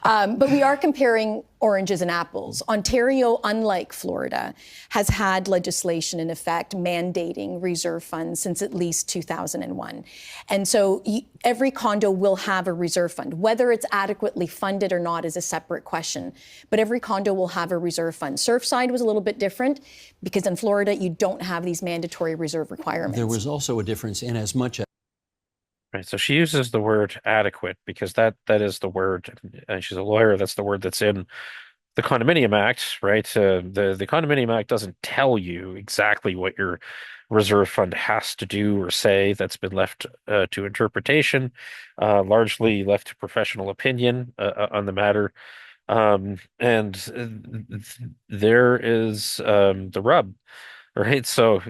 But we are comparing oranges and apples. Ontario, unlike Florida, has had legislation in effect mandating reserve funds since at least 2001. And so every condo will have a reserve fund. Whether it's adequately funded or not is a separate question. But every condo will have a reserve fund. Surfside was a little bit different because in Florida, you don't have these mandatory reserve requirements. There was also a difference in as much as Right. So she uses the word adequate because that is the word, and she's a lawyer. That's the word that's in the Condominium Act, right? The Condominium Act doesn't tell you exactly what your reserve fund has to do or say. That's been left to interpretation, largely left to professional opinion on the matter. And there is the rub, right? So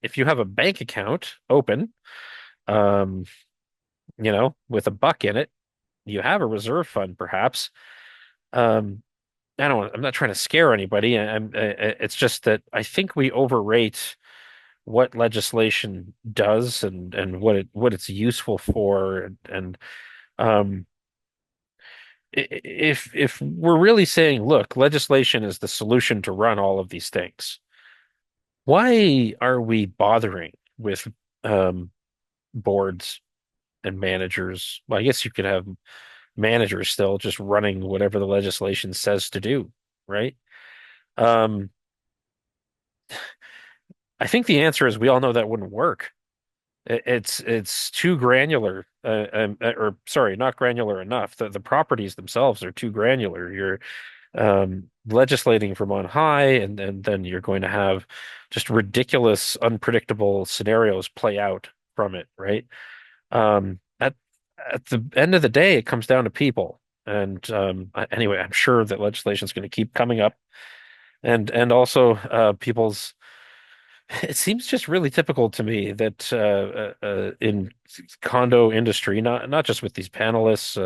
if you have a bank account open, um, with a buck in it, you have a reserve fund, perhaps. Um, I'm not trying to scare anybody. It's just that I think we overrate what legislation does and what it's useful for. And um, if we're really saying, look, legislation is the solution to run all of these things, why are we bothering with um, boards and managers? Well, I guess you could have managers still just running whatever the legislation says to do, right? Um, I think the answer is we all know that wouldn't work. It's too granular, or sorry, not granular enough. The properties themselves are too granular. You're legislating from on high, and then you're going to have just ridiculous, unpredictable scenarios play out from it, right? At the end of the day, it comes down to people. And anyway, I'm sure that legislation is going to keep coming up, and also people's. It seems just really typical to me that in condo industry, not just with these panelists,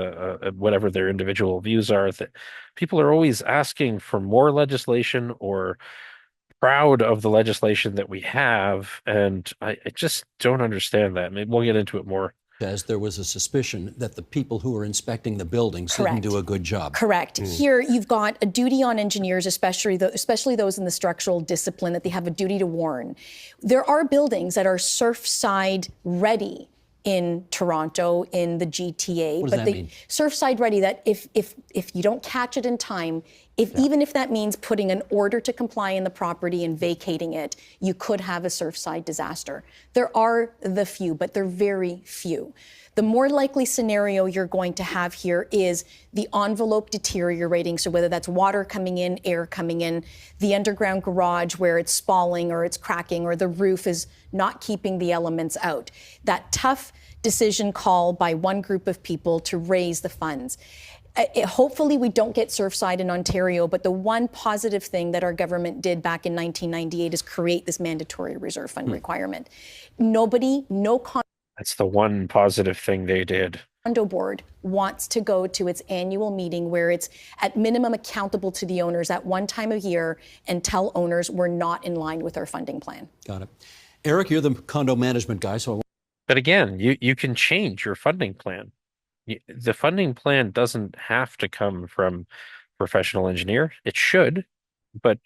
whatever their individual views are, that people are always asking for more legislation or proud of the legislation that we have, and I just don't understand that. Maybe we'll get into it more. As there was a suspicion that the people who were inspecting the buildings didn't do a good job. Correct. Here, you've got a duty on engineers, especially those in the structural discipline, that they have a duty to warn. There are buildings that are Surfside ready in Toronto, in the GTA. What does that mean? Surfside ready, that if you don't catch it in time, even if that means putting an order to comply in the property and vacating it, you could have a Surfside disaster. There are the few, but they're very few. The more likely scenario you're going to have here is the envelope deteriorating. So whether that's water coming in, air coming in, the underground garage where it's spalling or it's cracking, or the roof is not keeping the elements out. That tough decision call by one group of people to raise the funds. Hopefully we don't get Surfside in Ontario, but the one positive thing that our government did back in 1998 is create this mandatory reserve fund requirement. That's the one positive thing they did. Condo board wants to go to its annual meeting where it's at minimum accountable to the owners at one time a year and tell owners we're not in line with our funding plan. Got it. Eric, you're the condo management guy, so But again, you can change your funding plan. The funding plan doesn't have to come from professional engineer. It should, but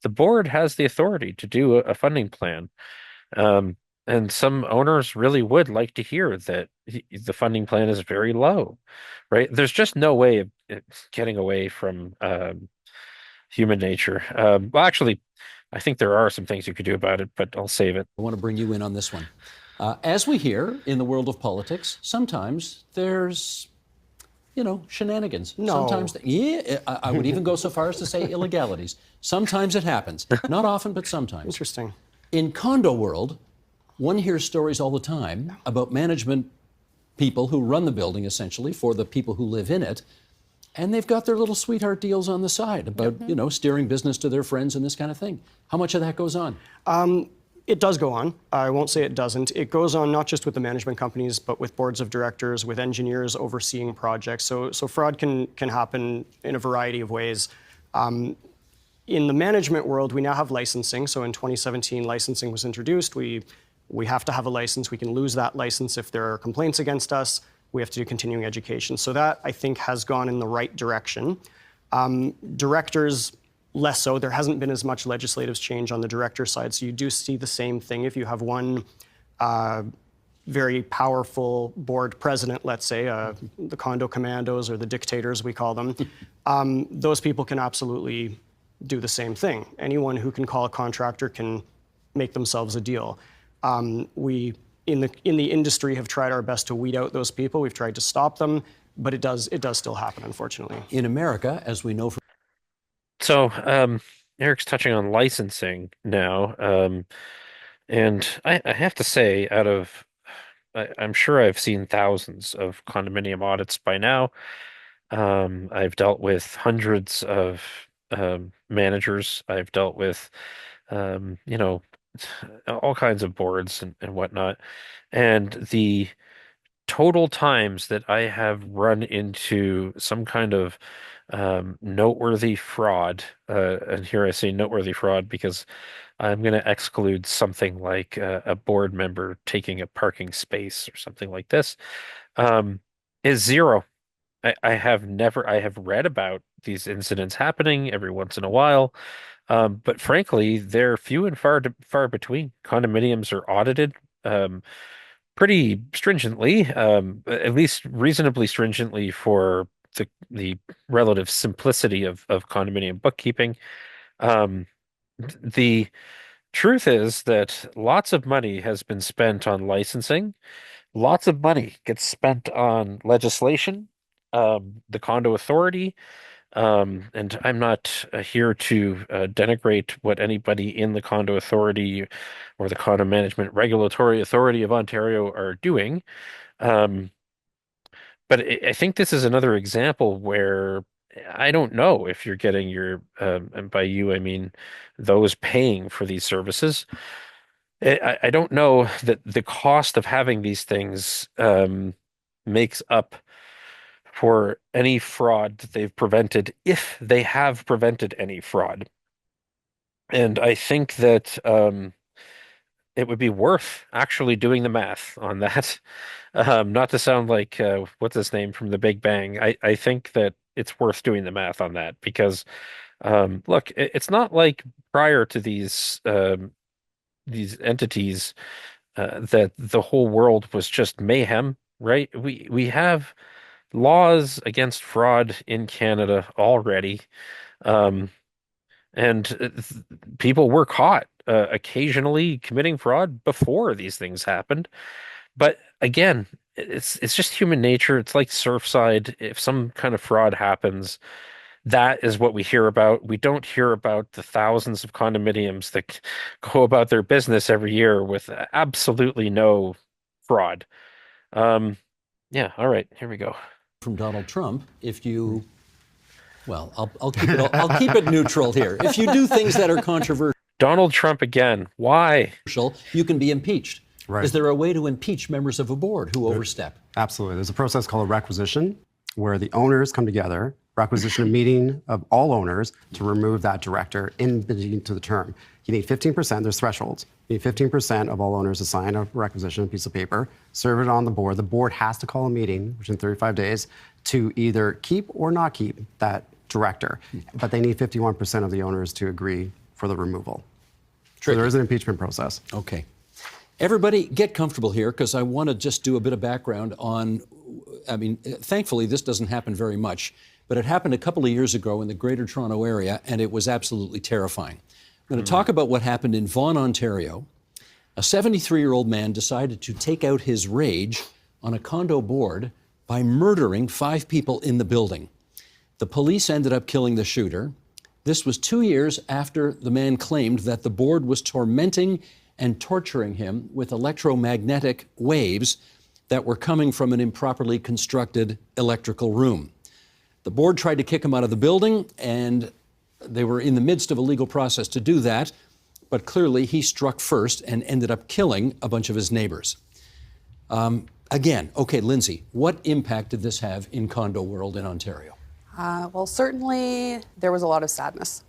the board has the authority to do a funding plan. Um, and some owners really would like to hear that the funding plan is very low, right? There's just no way of getting away from human nature. Well, actually, I think there are some things you could do about it, but I'll save it. I want to bring you in on this one. As we hear in the world of politics, sometimes there's, shenanigans. No. Sometimes, I would even go so far as to say illegalities. Sometimes it happens. Not often, but sometimes. Interesting. In condo world, one hears stories all the time about management people who run the building, essentially, for the people who live in it, and they've got their little sweetheart deals on the side about, steering business to their friends and this kind of thing. How much of that goes on? It does go on. I won't say it doesn't. It goes on not just with the management companies, but with boards of directors, with engineers overseeing projects. So fraud can happen in a variety of ways. In the management world, we now have licensing. So in 2017, licensing was introduced. We have to have a license. We can lose that license if there are complaints against us. We have to do continuing education. So that, I think, has gone in the right direction. Directors, less so. There hasn't been as much legislative change on the director side, so you do see the same thing. If you have one very powerful board president, let's say, the condo commandos or the dictators, we call them, those people can absolutely do the same thing. Anyone who can call a contractor can make themselves a deal. We, in the industry, have tried our best to weed out those people. We've tried to stop them, but it does still happen, unfortunately. In America, as we know from So, Eric's touching on licensing now, and I have to say, I'm sure I've seen thousands of condominium audits by now. I've dealt with hundreds of managers. I've dealt with, all kinds of boards and whatnot, and the total times that I have run into some kind of noteworthy fraud, and here I say noteworthy fraud because I'm going to exclude something like a board member taking a parking space or something like this, is zero. I have read about these incidents happening every once in a while, but frankly, they're few and far between. Condominiums are audited. Pretty stringently, at least reasonably stringently for the relative simplicity of condominium bookkeeping. Um, the truth is that lots of money has been spent on licensing. Lots of money gets spent on legislation, the condo authority, and I'm not here to denigrate what anybody in the condo authority or the Condo Management Regulatory Authority of Ontario are doing. Um, but I think this is another example where I don't know if you're getting your, and by you, I mean those paying for these services. I don't know that the cost of having these things makes up for any fraud that they've prevented, if they have prevented any fraud. And I think that it would be worth actually doing the math on that. Not to sound like what's his name from The Big Bang. I think that it's worth doing the math on that because look, it's not like prior to these entities that the whole world was just mayhem, right? We have laws against fraud in Canada already. Um, and people were caught occasionally committing fraud before these things happened. But again, it's just human nature. It's like Surfside. If some kind of fraud happens, that is what we hear about. We don't hear about the thousands of condominiums that go about their business every year with absolutely no fraud. Um, yeah, all right, here we go. From Donald Trump, if you, well, I'll keep it neutral here. If you do things that are controversial, Donald Trump again. Why? you can be impeached. Right. Is there a way to impeach members of a board who overstep? Absolutely. There's a process called a requisition where the owners come together, requisition a meeting of all owners to remove that director in between to the term. You need 15%, there's thresholds. You need 15% of all owners to sign a requisition, a piece of paper, serve it on the board. The board has to call a meeting within 35 days to either keep or not keep that director. But they need 51% of the owners to agree for the removal. So there is an impeachment process. Okay. Everybody get comfortable here because I want to just do a bit of background on, I mean, thankfully this doesn't happen very much, but it happened a couple of years ago in the Greater Toronto area and it was absolutely terrifying. I'm going to talk about what happened in Vaughan, Ontario. A 73-year-old man decided to take out his rage on a condo board by murdering 5 people in the building. The police ended up killing the shooter. This was 2 years after the man claimed that the board was tormenting and torturing him with electromagnetic waves that were coming from an improperly constructed electrical room. The board tried to kick him out of the building, and they were in the midst of a legal process to do that, but clearly he struck first and ended up killing a bunch of his neighbors. Again, okay, Lindsay, what impact did this have in condo world in Ontario? Well, certainly there was a lot of sadness,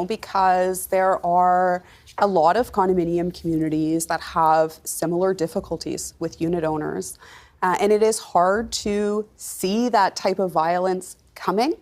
because there are a lot of condominium communities that have similar difficulties with unit owners. And it is hard to see that type of violence coming.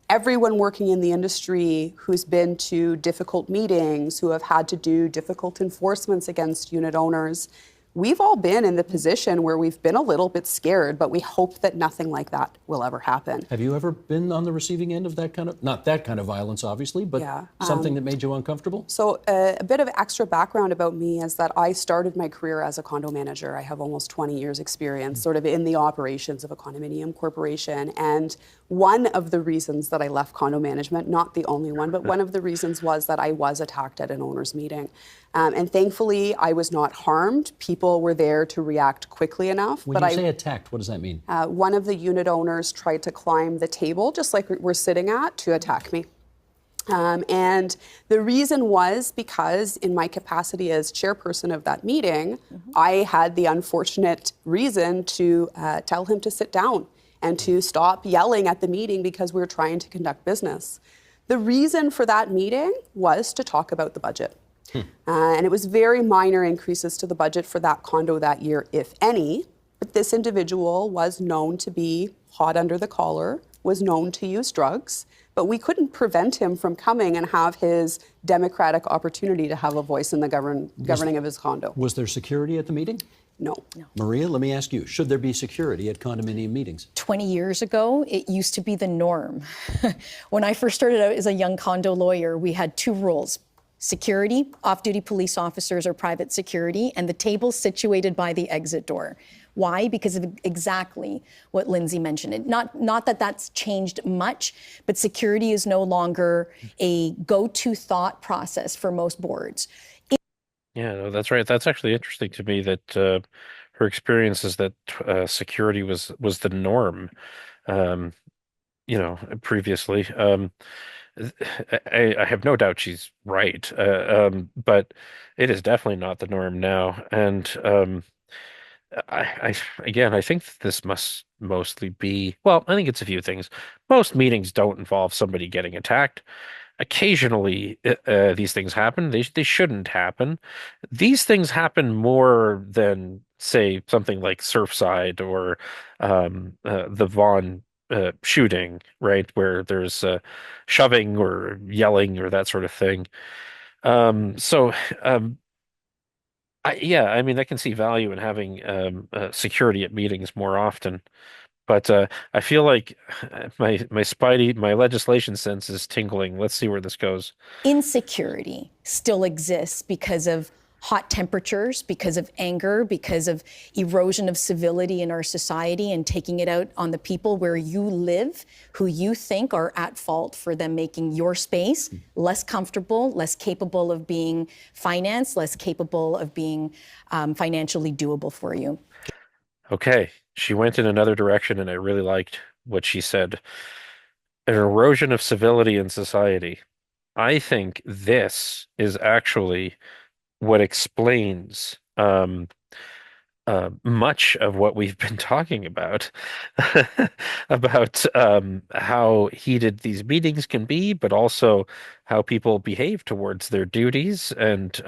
Everyone working in the industry who's been to difficult meetings, who have had to do difficult enforcements against unit owners, we've all been in the position where we've been a little bit scared, but we hope that nothing like that will ever happen. Have you ever been on the receiving end of that kind of, not that kind of violence, obviously, but something that made you uncomfortable? So a bit of extra background about me is that I started my career as a condo manager. I have almost 20 years experience sort of in the operations of a condominium corporation. And one of the reasons that I left condo management, not the only one, but one of the reasons was that I was attacked at an owner's meeting. And thankfully, I was not harmed. People were there to react quickly enough. When you say attacked, what does that mean? One of the unit owners tried to climb the table, just like we're sitting at, to attack me. And the reason was because in my capacity as chairperson of that meeting, I had the unfortunate reason to tell him to sit down and to stop yelling at the meeting because we were trying to conduct business. The reason for that meeting was to talk about the budget. And it was very minor increases to the budget for that condo that year, if any. But this individual was known to be hot under the collar, was known to use drugs, but we couldn't prevent him from coming and have his democratic opportunity to have a voice in the governing of his condo. Was there security at the meeting? No. Maria, let me ask you, should there be security at condominium meetings? 20 years ago, it used to be the norm. When I first started out as a young condo lawyer, we had 2 rules. security, off-duty police officers or private security, and the tables situated by the exit door. Why? Because of exactly what Lindsay mentioned. Not that that's changed much, but security is no longer a go-to thought process for most boards. Yeah, no, that's right. That's actually interesting to me that her experience is that security was the norm, um, previously. I have no doubt she's right, but it is definitely not the norm now. And again, I think this must mostly be, well, I think it's a few things. Most meetings don't involve somebody getting attacked. Occasionally, these things happen. They shouldn't happen. These things happen more than, say, something like Surfside or the Vaughan shooting, right, where there's shoving or yelling or that sort of thing. So, yeah, I mean, I can see value in having security at meetings more often. But I feel like my legislation sense is tingling. Let's see where this goes. Insecurity still exists because of hot temperatures, because of anger, because of erosion of civility in our society and taking it out on the people where you live, who you think are at fault for them making your space less comfortable, less capable of being financed, less capable of being financially doable for you. Okay, she went in another direction, and I really liked what she said. An erosion of civility in society. I think this is actually what explains much of what we've been talking about about how heated these meetings can be, but also how people behave towards their duties and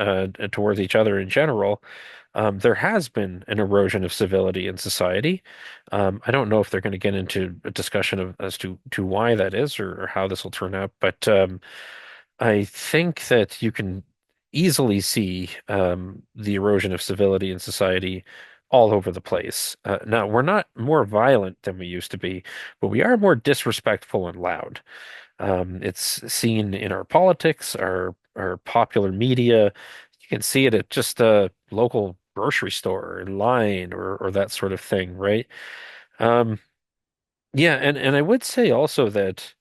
towards each other in general. There has been an erosion of civility in society. I don't know if they're going to get into a discussion of as to why that is or how this will turn out, but I think that you can easily see the erosion of civility in society all over the place. Now, we're not more violent than we used to be, but we are more disrespectful and loud. It's seen in our politics, our popular media. You can see it at just a local grocery store, in line, or that sort of thing, right? Um, yeah, and I would say also that.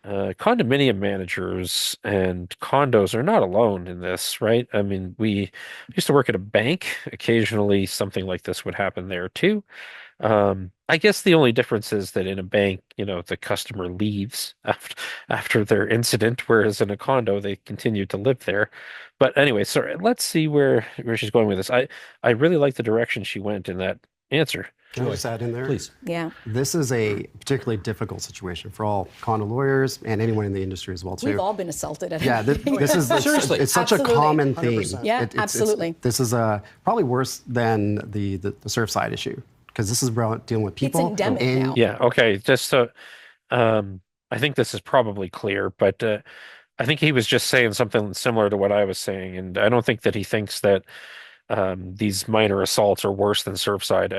Condominium managers and condos are not alone in this, right? I mean, we used to work at a bank. Occasionally, something like this would happen there too. I guess the only difference is that in a bank, the customer leaves after their incident, whereas in a condo, they continue to live there. But anyway, sorry, let's see where she's going with this. I really like the direction she went in that answer. Can I just add in there? Please. Yeah. This is a particularly difficult situation for all condo lawyers and anyone in the industry as well too. We've all been assaulted at Yeah, this is Seriously. it's such Absolutely. a common theme. 100%. Yeah, absolutely. This is probably worse than the Surfside issue because this is about dealing with people. endemic in, now. Yeah, okay. Just so I think this is probably clear, but I think he was just saying something similar to what I was saying, and I don't think that he thinks that these minor assaults are worse than Surfside.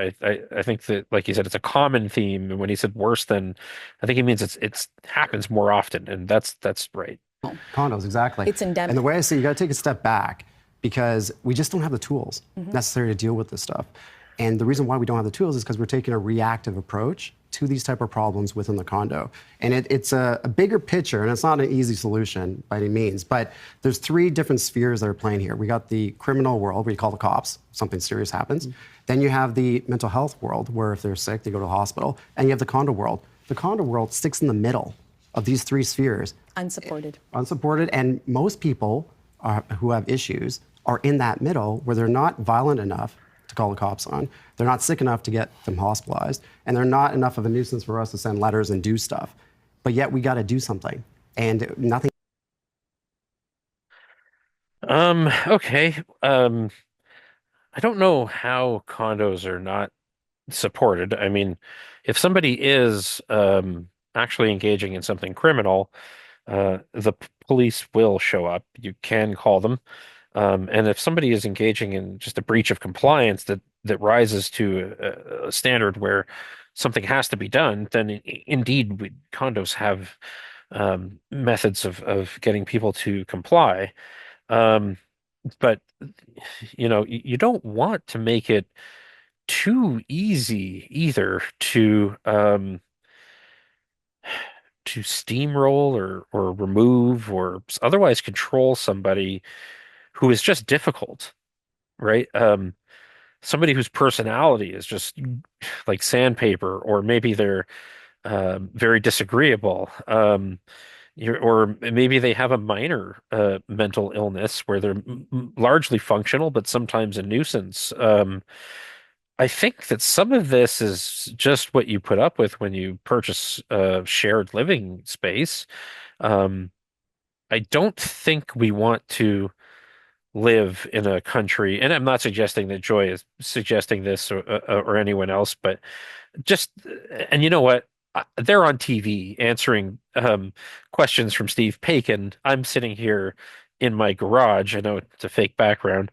I think that, like you said, it's a common theme, and when he said worse than, I think he means it's happens more often, and that's right. Condos, exactly. It's endemic. And the way I see it, you got to take a step back because we just don't have the tools necessary to deal with this stuff. And the reason why we don't have the tools is because we're taking a reactive approach to these type of problems within the condo. And it's a bigger picture, and it's not an easy solution by any means, but there's three different spheres that are playing here. We got the criminal world, where you call the cops, something serious happens. Then you have the mental health world, where if they're sick, they go to the hospital. And you have the condo world. The condo world sticks in the middle of these three spheres. Unsupported. Unsupported, and most people who have issues are in that middle where they're not violent enough to call the cops on. They're not sick enough to get them hospitalized, and they're not enough of a nuisance for us to send letters and do stuff. But yet we got to do something, and nothing. Okay. I don't know how condos are not supported. I mean, if somebody is actually engaging in something criminal, the police will show up. You can call them. And if somebody is engaging in just a breach of compliance that rises to a standard where something has to be done, then indeed condos have methods of getting people to comply. Um, but you don't want to make it too easy either to steamroll or remove or otherwise control somebody who is just difficult, right? Somebody whose personality is just like sandpaper, or maybe they're very disagreeable. Or maybe they have a minor mental illness where they're largely functional, but sometimes a nuisance. I think that some of this is just what you put up with when you purchase a shared living space. Um, I don't think we want to live in a country, and I'm not suggesting that Joy is suggesting this or anyone else, but just, and you know what? They're on TV answering questions from Steve Paikin. I'm sitting here in my garage. I know it's a fake background,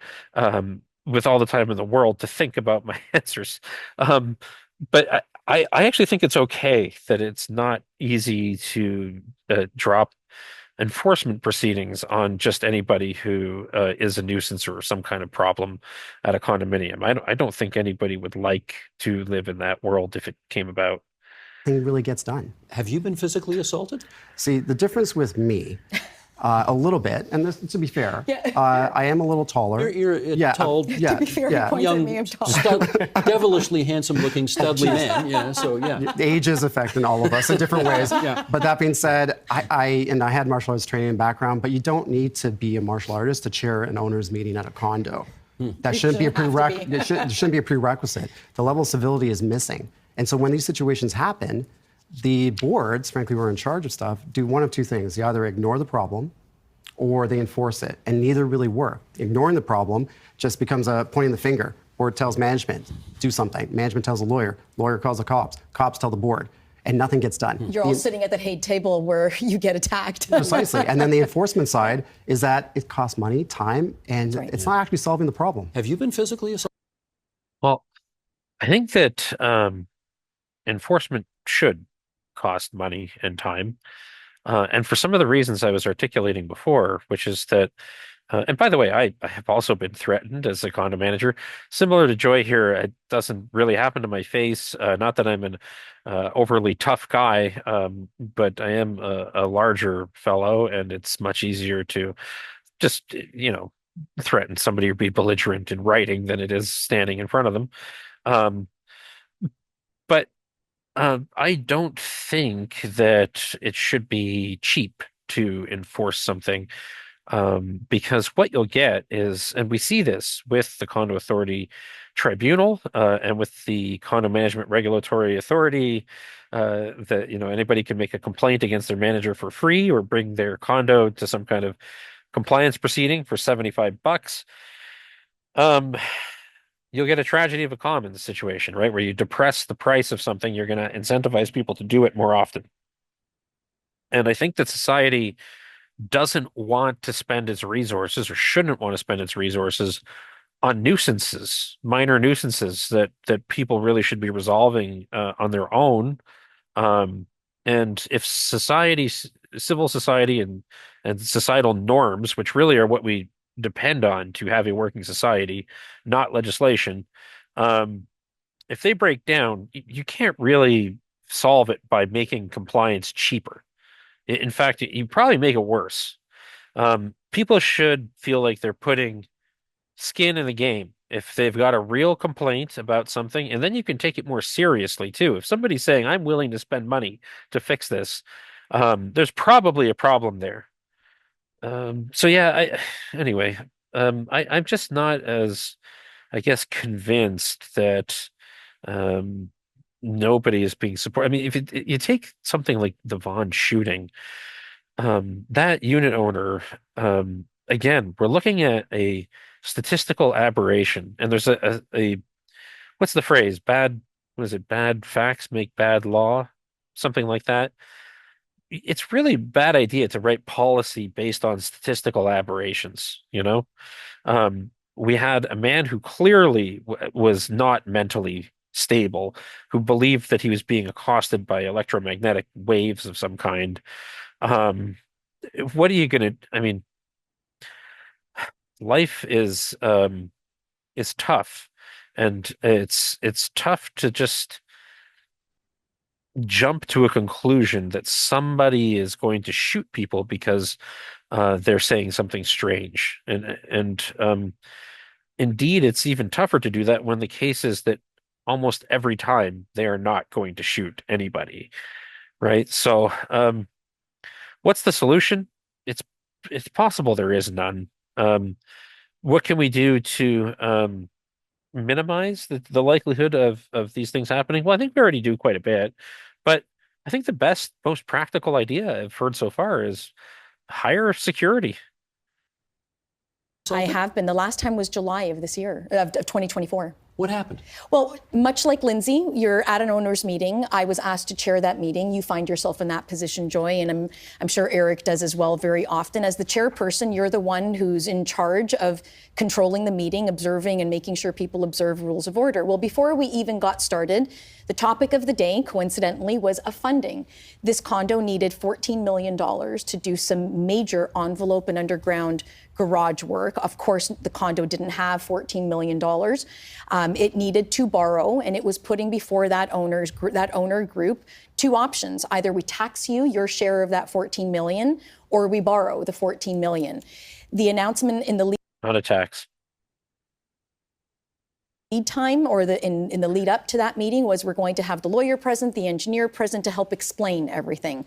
with all the time in the world to think about my answers. Um, but I actually think it's okay that it's not easy to drop enforcement proceedings on just anybody who is a nuisance or some kind of problem at a condominium. I don't think anybody would like to live in that world if it came about. Thing really gets done. Have you been physically assaulted? See, the difference with me, a little bit, and this, to be fair, Yeah. I am a little taller. You're a tall, yeah, To be fair, yeah. he points at me, I'm tall. devilishly handsome-looking, studly man. Yeah, so yeah. Age is affecting all of us in different ways. Yeah. But that being said, I had martial arts training and background, but you don't need to be a martial artist to chair an owners meeting at a condo. That shouldn't be a shouldn't have to be. it shouldn't be a prerequisite. The level of civility is missing. And so when these situations happen, the boards, frankly, who are in charge of stuff, do one of two things. They either ignore the problem or they enforce it, and neither really work. Ignoring the problem just becomes a pointing the finger. Board tells management, do something. Management tells a lawyer. Lawyer calls the cops. Cops tell the board, and nothing gets done. You're all sitting at that Hague table where you get attacked. Precisely. And then the enforcement side is that it costs money, time, and right. it's not actually solving the problem. Have you been physically assaulted? Well, I think that enforcement should cost money and time. And for some of the reasons I was articulating before, which is that, and by the way, I have also been threatened as a condo manager. Similar to Joy here, it doesn't really happen to my face. Not that I'm an overly tough guy, but I am a larger fellow, and it's much easier to just, threaten somebody or be belligerent in writing than it is standing in front of them. Um, but I don't think that it should be cheap to enforce something, because what you'll get is, and we see this with the Condo Authority Tribunal and with the Condo Management Regulatory Authority, that anybody can make a complaint against their manager for free or bring their condo to some kind of compliance proceeding for $75. Um, you'll get a tragedy of a commons situation, right? Where you depress the price of something, you're going to incentivize people to do it more often. And I think that society doesn't want to spend its resources, or shouldn't want to spend its resources, on nuisances, minor nuisances that people really should be resolving on their own. Um, and if civil society and societal norms, which really are what we depend on to have a working society, not legislation, um, if they break down, you can't really solve it by making compliance cheaper. In fact, you probably make it worse. People should feel like they're putting skin in the game if they've got a real complaint about something, and then you can take it more seriously too. If somebody's saying, "I'm willing to spend money to fix this," there's probably a problem there. So yeah, anyway, I'm just not as, I guess, convinced that um, nobody is being supported. I mean, if you take something like the Vaughn shooting, that unit owner, again, we're looking at a statistical aberration, and there's a what's the phrase? What is it? Bad facts make bad law, something like that. It's really a bad idea to write policy based on statistical aberrations, you know? We had a man who clearly was not mentally stable, who believed that he was being accosted by electromagnetic waves of some kind. Um, what are you going to, I mean, life is tough, and it's tough to just jump to a conclusion that somebody is going to shoot people because they're saying something strange. And indeed, it's even tougher to do that when the case is that almost every time they are not going to shoot anybody, right? So, what's the solution? It's it's possible there is none. What can we do to minimize the likelihood of these things happening? Well, I think we already do quite a bit, but I think the best, most practical idea I've heard so far is hire security. I have been. The last time was July of this year, of 2024. What happened? Well, much like Lindsay, you're at an owners meeting. I was asked to chair that meeting. You find yourself in that position, Joy, and I'm sure Eric does as well very often. As the chairperson, you're the one who's in charge of controlling the meeting, observing and making sure people observe rules of order. Well, before we even got started, the topic of the day, coincidentally, was a funding. This condo needed $14 million to do some major envelope and underground garage work. Of course, the condo didn't have $14 million. It needed to borrow, and it was putting before that owner group two options. Either we tax you your share of that $14 million, or we borrow the $14 million. The announcement in the Not a tax. lead time, or in the lead up to that meeting, was we're going to have the lawyer present, the engineer present to help explain everything.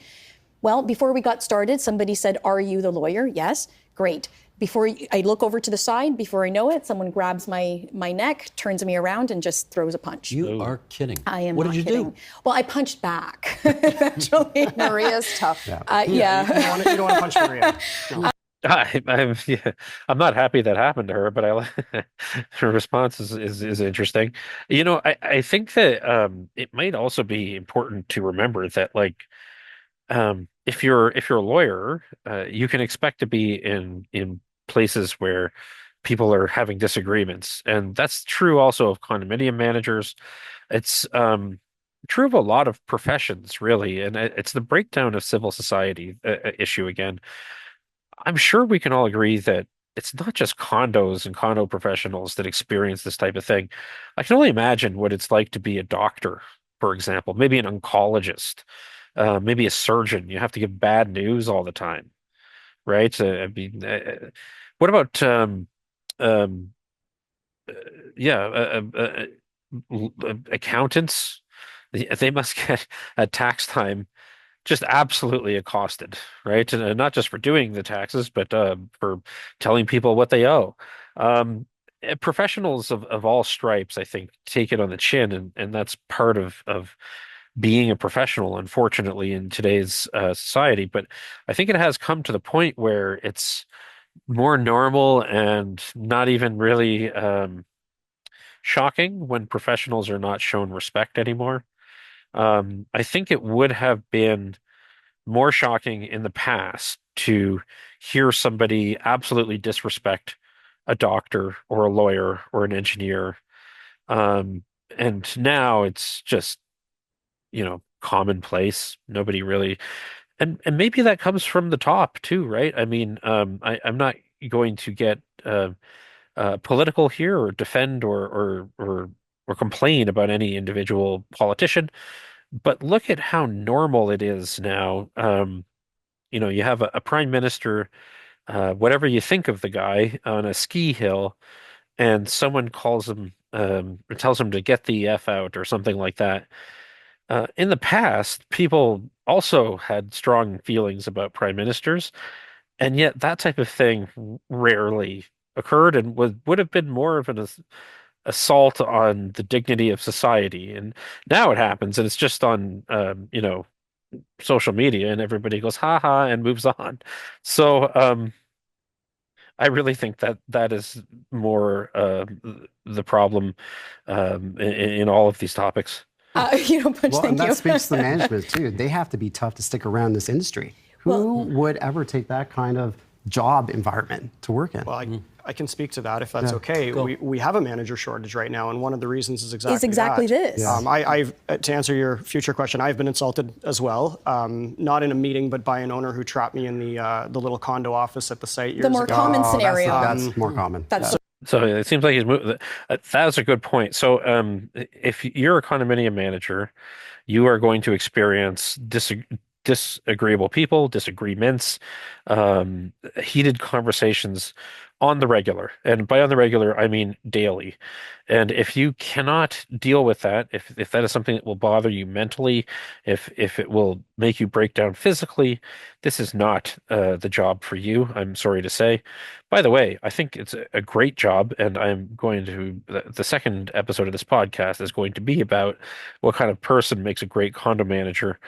Well, before we got started, somebody said, "Are you the lawyer?" Yes. Great. Before I look over to the side, before I know it, someone grabs my neck, turns me around, and just throws a punch. You are kidding. I am What not did you kidding. do? Well, I punched back eventually. Maria's tough. Yeah. You don't want to punch Maria. No. Yeah, I'm not happy that happened to her, but her response is interesting. I think that it might also be important to remember that if you're a lawyer, you can expect to be in places where people are having disagreements, and that's true also of condominium managers. It's true of a lot of professions, really, and it's the breakdown of civil society issue again. I'm sure we can all agree that it's not just condos and condo professionals that experience this type of thing. I can only imagine what it's like to be a doctor, for example, maybe an oncologist, maybe a surgeon. You have to give bad news all the time, right? I mean, what about um, uh, yeah, accountants? They must get at tax time just absolutely accosted, right? And not just for doing the taxes, but for telling people what they owe. Professionals of all stripes, I think, take it on the chin, and that's part of being a professional, unfortunately, in today's society. But I think it has come to the point where it's more normal and not even really shocking when professionals are not shown respect anymore. I think it would have been more shocking in the past to hear somebody absolutely disrespect a doctor or a lawyer or an engineer. Um, and now it's just, commonplace. Nobody really, and maybe that comes from the top too, right? I mean, I'm not going to get political here or defend or complain about any individual politician, but look at how normal it is now. You have a prime minister, whatever you think of the guy, on a ski hill, and someone calls him or tells him to get the F out or something like that. In the past, people also had strong feelings about prime ministers, and yet that type of thing rarely occurred and would have been more of an assault on the dignity of society. And now it happens, and it's just on social media, and everybody goes ha ha and moves on. So I really think that that is more the problem in all of these topics. Punch, Well, and thank that you. speaks to management too. They have to be tough to stick around this industry. Who would ever take that kind of job environment to work in? Well, I can speak to that if that's Yeah, okay. go. We have a manager shortage right now, and one of the reasons is Is exactly exactly that. this. Yeah. To answer your future question, I've been insulted as well, not in a meeting, but by an owner who trapped me in the little condo office at the site years The more ago. common Oh, scenario. that's more common. That's So it seems like he's moved. That's a good point. So if you're a condominium manager, you are going to experience disagreeable people, disagreements, heated conversations on the regular. And by on the regular, I mean daily. And if you cannot deal with that, if that is something that will bother you mentally, if it will make you break down physically, this is not the job for you, I'm sorry to say. By the way, I think it's a great job, and the second episode of this podcast is going to be about what kind of person makes a great condo manager.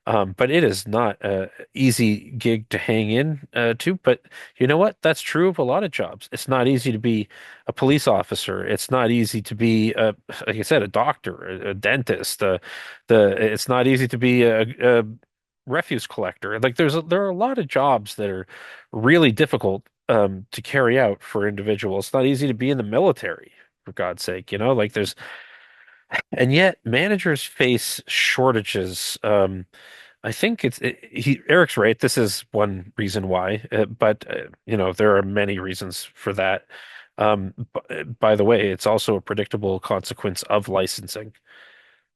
But it is not a easy gig to hang in to. But you know what? That's true of a lot of jobs. It's not easy to be a police officer. It's not easy to be, like I said, a doctor, a dentist. It's not easy to be a refuse collector. Like there are a lot of jobs that are really difficult to carry out for individuals. It's not easy to be in the military, for God's sake. Like and yet managers face shortages. I think Eric's right. This is one reason why, but there are many reasons for that. By the way, it's also a predictable consequence of licensing.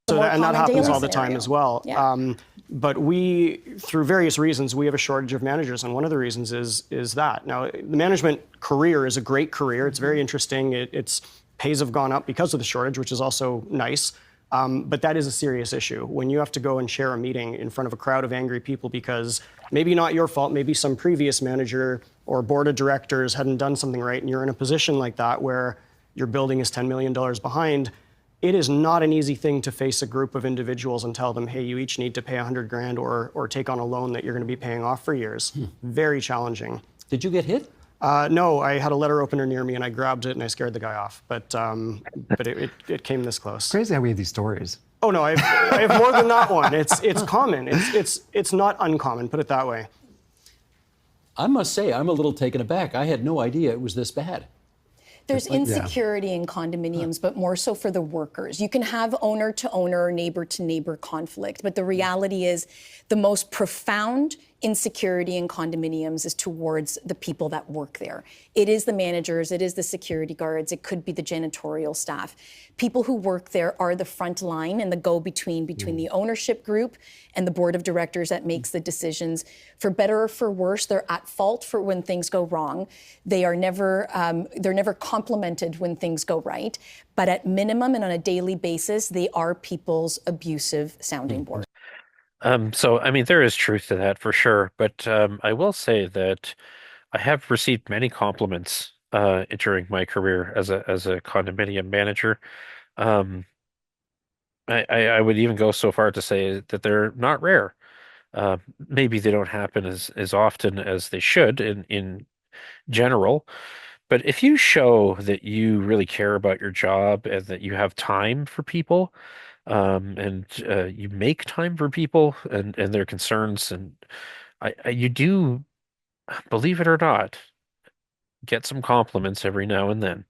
the more And that common happens daily all the time scenario. as well. Yeah. But through various reasons, we have a shortage of managers, and one of the reasons is that. Now, the management career is a great career. It's very interesting. Its pays have gone up because of the shortage, which is also nice. But that is a serious issue. When you have to go and share a meeting in front of a crowd of angry people because maybe not your fault, maybe some previous manager or board of directors hadn't done something right, and you're in a position like that where your building is $10 million behind, it is not an easy thing to face a group of individuals and tell them, hey, you each need to pay 100 grand or take on a loan that you're going to be paying off for years. Very challenging. Did you get hit? No, I had a letter opener near me and I grabbed it and I scared the guy off. But it came this close. Crazy how we have these stories. Oh no, I have more than that one. It's common. It's not uncommon. Put it that way. I must say, I'm a little taken aback. I had no idea it was this bad. There's insecurity in condominiums, but more so for the workers. You can have owner to owner, neighbor to neighbor conflict, but the reality is the most profound insecurity in condominiums is towards the people that work there. It is the managers, it is the security guards, it could be the janitorial staff. People who work there are the front line and the go-between between the ownership group and the board of directors that makes the decisions. For better or for worse, they're at fault for when things go wrong. They're never complimented when things go right. But at minimum and on a daily basis, they are people's abusive sounding board. So I mean, there is truth to that for sure, but I will say that I have received many compliments during my career as a condominium manager. Um, I would even go so far to say that they're not rare. Maybe they don't happen as often as they should in general, but if you show that you really care about your job and that you have time for people, and you make time for people and their concerns, and you do, believe it or not, get some compliments every now and then.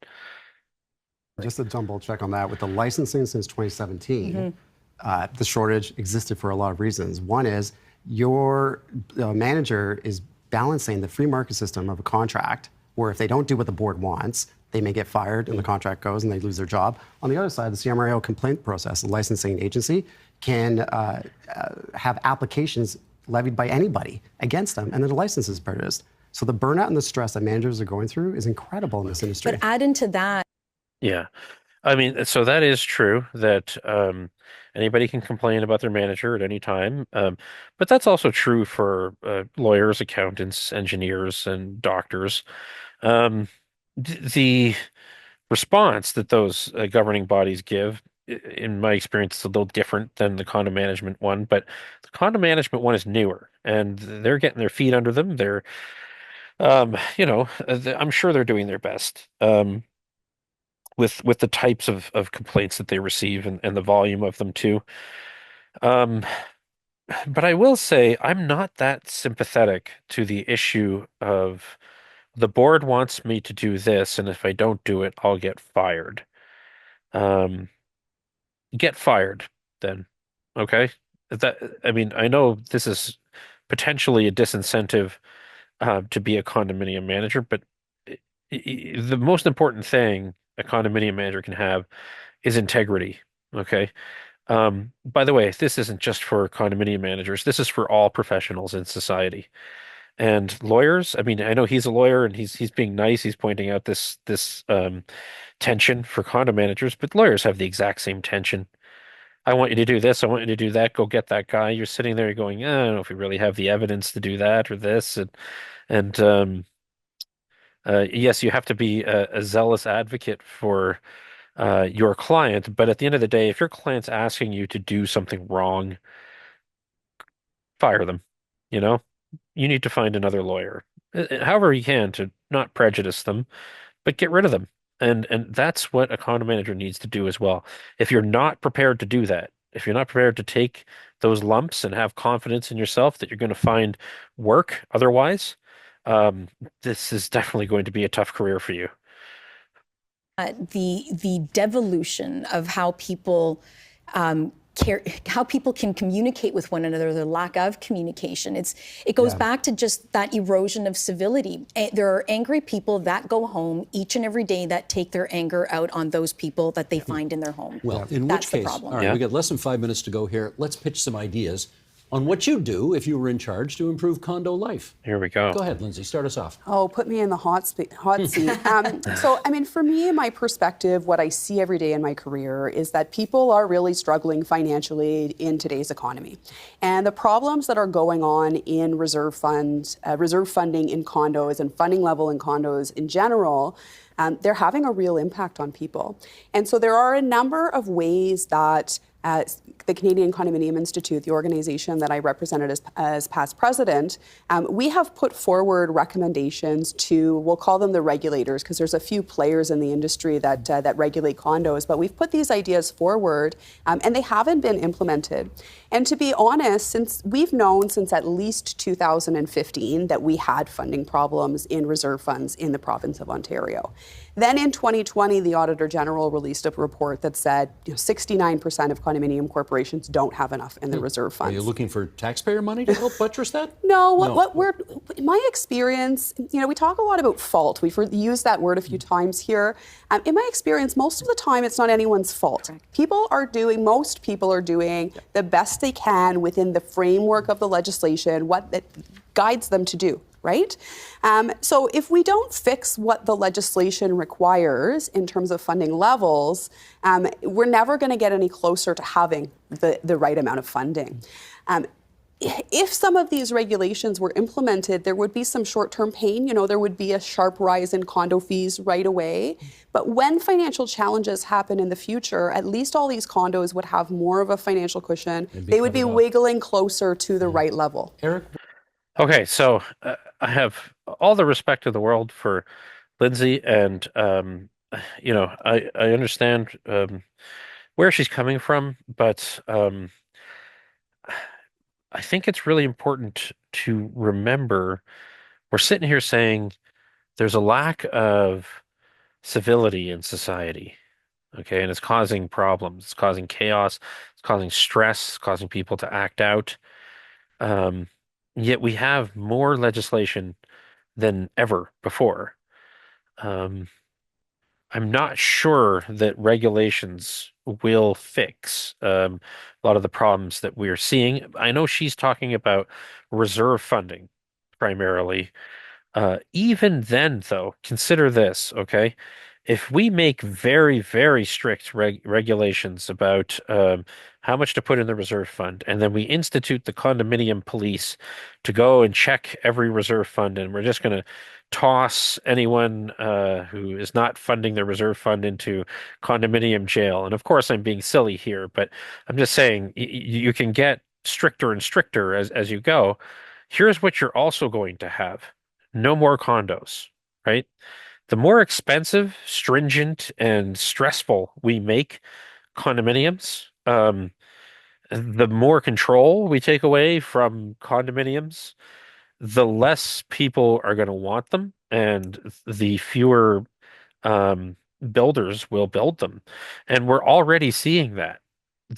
Just a double check on that. With the licensing since 2017, the shortage existed for a lot of reasons. One is your manager is balancing the free market system of a contract where if they don't do what the board wants, they may get fired and the contract goes and they lose their job. On the other side, the CMRAO complaint process, the licensing agency, can have applications levied by anybody against them and then the license is purchased. So the burnout and the stress that managers are going through is incredible in this industry. But add into that, Yeah. I mean, so that is true that anybody can complain about their manager at any time. But that's also true for lawyers, accountants, engineers, and doctors. Um, the response that those governing bodies give, in my experience, is a little different than the condo management one. But the condo management one is newer, and they're getting their feet under them. I'm sure they're doing their best. With the types of complaints that they receive and the volume of them too. Um, but I will say I'm not that sympathetic to the issue of the board wants me to do this, and if I don't do it, I'll get fired. Um, get fired then. Okay? That I mean, I know this is potentially a disincentive to be a condominium manager, but the most important thing a condominium manager can have is integrity. Okay? By the way, this isn't just for condominium managers. This is for all professionals in society. And lawyers, I mean, I know he's a lawyer and he's being nice. He's pointing out this tension for condo managers, but lawyers have the exact same tension. I want you to do this. I want you to do that. Go get that guy. You're sitting there going, I don't know if we really have the evidence to do that or this. And yes, you have to be a zealous advocate for your client. But at the end of the day, if your client's asking you to do something wrong, fire them. You know, you need to find another lawyer, however you can to not prejudice them, but get rid of them. And that's what a condo manager needs to do as well. If you're not prepared to do that, if you're not prepared to take those lumps and have confidence in yourself that you're going to find work otherwise, um, this is definitely going to be a tough career for you. The devolution of how people how people can communicate with one another, the lack of communication. It goes back to just that erosion of civility. There are angry people that go home each and every day that take their anger out on those people that they find in their home. Well, in That's which the case, problem. all right, Yeah. we got less than 5 minutes to go here. Let's pitch some ideas on what you'd do if you were in charge to improve condo life. Here we go. Go ahead, Lindsay, start us off. Oh, put me in the hot seat. So, I mean, for me, my perspective, what I see every day in my career is that people are really struggling financially in today's economy. And the problems that are going on in reserve funds, reserve funding in condos and funding level in condos in general, they're having a real impact on people. And so there are a number of ways that the Canadian Condominium Institute, the organization that I represented as past president, we have put forward recommendations to, we'll call them the regulators, because there's a few players in the industry that regulate condos, but we've put these ideas forward and they haven't been implemented. And to be honest, since we've known since at least 2015 that we had funding problems in reserve funds in the province of Ontario. Then in 2020, the Auditor General released a report that said 69% of condominium corporations don't have enough in the reserve Are funds. you looking for taxpayer money to help buttress that? No, what we're, my experience, we talk a lot about fault. We've used that word a few times here. In my experience, most of the time, it's not anyone's fault. Most people are doing the best they can within the framework of the legislation, what that guides them to do. Right? So if we don't fix what the legislation requires in terms of funding levels, we're never going to get any closer to having the right amount of funding. If some of these regulations were implemented, there would be some short-term pain. There would be a sharp rise in condo fees right away. But when financial challenges happen in the future, at least all these condos would have more of a financial cushion. They would be wiggling closer to the right level. Eric? Okay, so I have all the respect of the world for Lindsay, and I understand where she's coming from, but I think it's really important to remember we're sitting here saying there's a lack of civility in society, okay, and it's causing problems, it's causing chaos, it's causing stress, it's causing people to act out. Um, Yet we have more legislation than ever before. Um, I'm not sure that regulations will fix a lot of the problems that we're seeing. I know she's talking about reserve funding primarily. Even then, though, consider this, okay? If we make very, very strict regulations about how much to put in the reserve fund, and then we institute the condominium police to go and check every reserve fund, and we're just going to toss anyone who is not funding their reserve fund into condominium jail. And of course, I'm being silly here, but I'm just saying you can get stricter and stricter as you go. Here's what you're also going to have no more condos, right? The more expensive, stringent, and stressful we make condominiums, the more control we take away from condominiums, the less people are going to want them, and the fewer um, builders will build them. And we're already seeing that.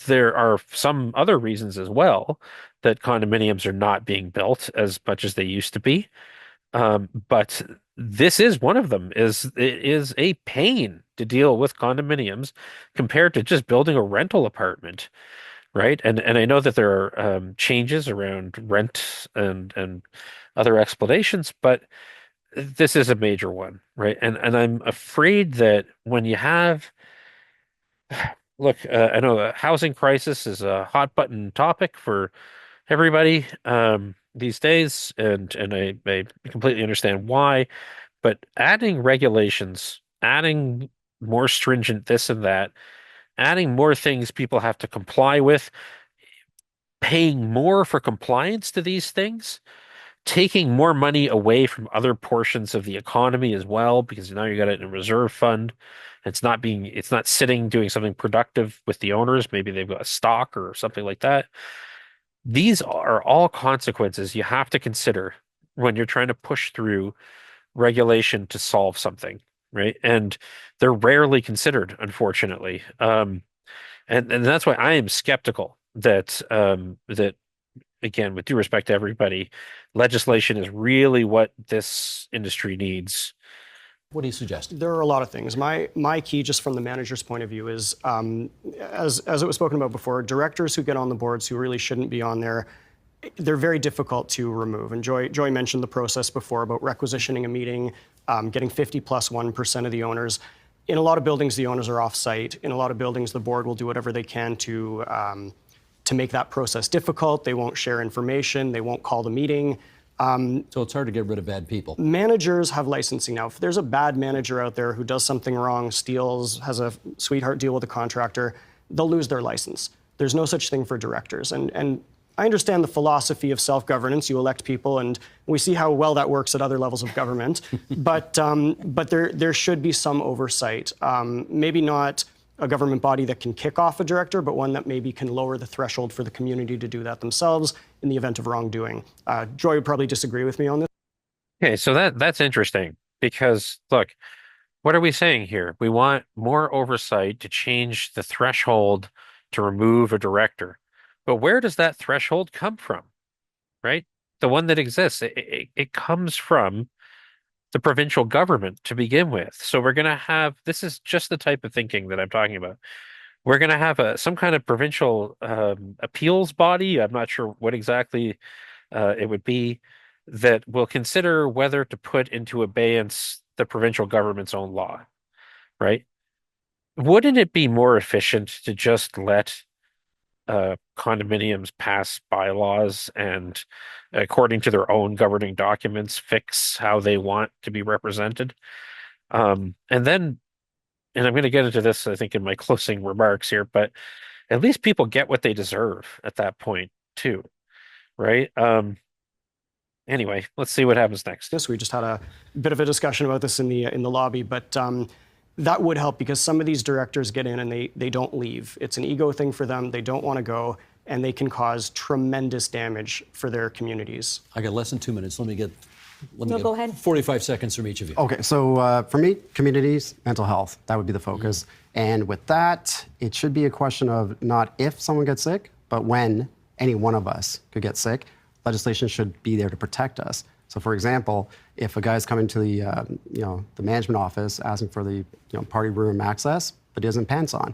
There are some other reasons as well that condominiums are not being built as much as they used to be. But this is one of them, is it is a pain to deal with condominiums compared to just building a rental apartment, right? And I know that there are changes around rent and other explanations, but this is a major one, right? And I'm afraid that when you have, look, I know the housing crisis is a hot button topic for everybody these days, and I completely understand why. But adding regulations, adding more stringent this and that, adding more things people have to comply with, paying more for compliance to these things, taking more money away from other portions of the economy as well, because now you got it in a reserve fund. It's not sitting doing something productive with the owners. Maybe they've got a stock or something like that. These are all consequences you have to consider when you're trying to push through regulation to solve something, right? And they're rarely considered, unfortunately. And that's why I am skeptical that again, with due respect to everybody, legislation is really what this industry needs. What do you suggest? There are a lot of things. My key, just from the manager's point of view, is as it was spoken about before, directors who get on the boards who really shouldn't be on there, they're very difficult to remove. And Joy mentioned the process before about requisitioning a meeting, getting 50 plus 1% of the owners. In a lot of buildings, the owners are off-site. In a lot of buildings, the board will do whatever they can to make that process difficult. They won't share information. They won't call the meeting. So it's hard to get rid of bad people. Managers have licensing now. If there's a bad manager out there who does something wrong, steals, has a sweetheart deal with a contractor, they'll lose their license. There's no such thing for directors. And I understand the philosophy of self-governance. You elect people, and we see how well that works at other levels of government. but there should be some oversight. Maybe not a government body that can kick off a director, but one that maybe can lower the threshold for the community to do that themselves in the event of wrongdoing. Joy would probably disagree with me on this. Okay, so that's interesting because look, what are we saying here? We want more oversight to change the threshold to remove a director. But where does that threshold come from, right? The one that exists, it comes from the provincial government to begin with. So we're going to have, this is just the type of thinking that I'm talking about. We're going to have some kind of provincial appeals body. I'm not sure what exactly it would be that will consider whether to put into abeyance the provincial government's own law, right? Wouldn't it be more efficient to just let condominiums pass bylaws and, according to their own governing documents, fix how they want to be represented? And then, and I'm going to get into this, I think, in my closing remarks here, but at least people get what they deserve at that point too, right? Anyway, let's see what happens next. Yes, we just had a bit of a discussion about this in the lobby, but that would help because some of these directors get in and they don't leave. It's an ego thing for them. They don't want to go, and they can cause tremendous damage for their communities. I got less than 2 minutes. Let me get go ahead. 45 seconds from each of you. Okay, so for me, communities, mental health, that would be the focus. And with that, it should be a question of not if someone gets sick, but when any one of us could get sick. Legislation should be there to protect us. So, for example, if a guy's coming to the management office asking for the party room access, but he doesn't have pants on,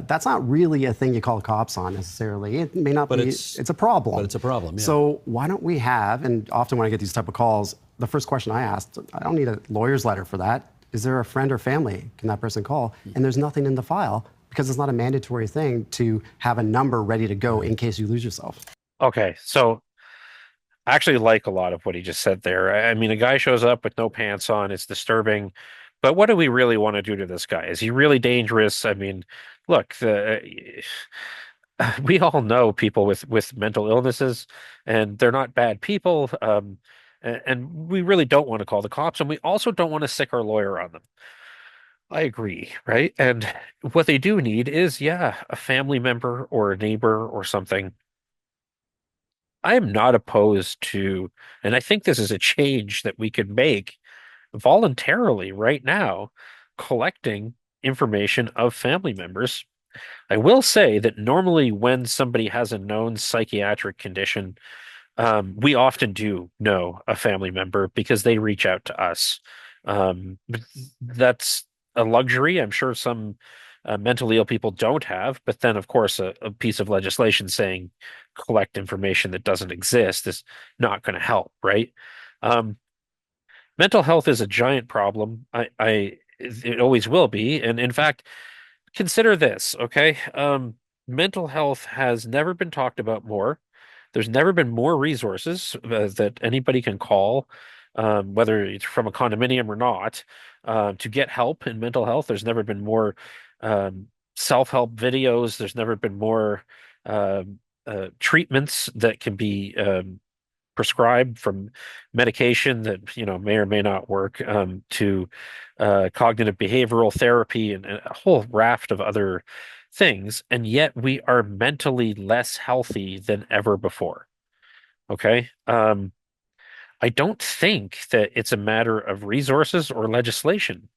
that's not really a thing you call cops on necessarily. It may not But be. It's a problem. But it's a problem. Yeah. So why don't we have? And often when I get these type of calls, the first question I ask, I don't need a lawyer's letter for that. Is there a friend or family can that person call? And there's nothing in the file because it's not a mandatory thing to have a number ready to go in case you lose yourself. Okay, so I actually like a lot of what he just said there. I mean, a guy shows up with no pants on, it's disturbing. But what do we really want to do to this guy? Is he really dangerous? I mean, look, we all know people with mental illnesses, and they're not bad people. And we really don't want to call the cops, and we also don't want to sick our lawyer on them. I agree, right? And what they do need is, yeah, a family member or a neighbor or something I am not opposed to, and I think this is a change that we could make voluntarily right now, collecting information of family members. I will say that normally when somebody has a known psychiatric condition, we often do know a family member because they reach out to us. But that's a luxury I'm sure some mentally ill people don't have. But then, of course, a piece of legislation saying collect information that doesn't exist is not going to help, right? Um, Mental health is a giant problem. It always will be. And in fact, consider this, okay? Mental health has never been talked about more. There's never been more resources that anybody can call, whether it's from a condominium or not, to get help in mental health. There's never been more um, self-help videos. There's never been more treatments that can be prescribed, from medication that may or may not work, to cognitive behavioral therapy and a whole raft of other things, and yet we are mentally less healthy than ever before. Okay. I don't think that it's a matter of resources or legislation.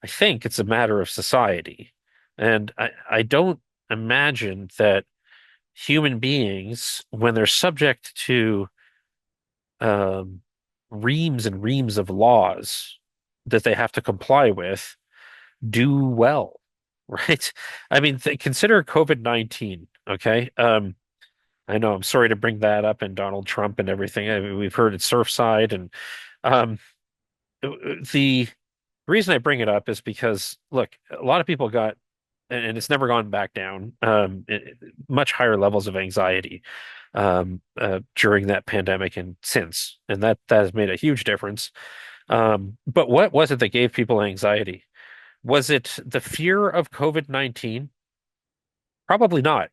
I think it's a matter of society. And I don't imagine that human beings, when they're subject to um, reams and reams of laws that they have to comply with, do well, right? I mean, consider COVID-19, okay? I know I'm sorry to bring that up, and Donald Trump and everything. I mean, we've heard it Surfside, and um, the reason I bring it up is because, look, a lot of people got, and it's never gone back down, much higher levels of anxiety during that pandemic and since, and that has made a huge difference. But what was it that gave people anxiety? Was it the fear of COVID-19? Probably not.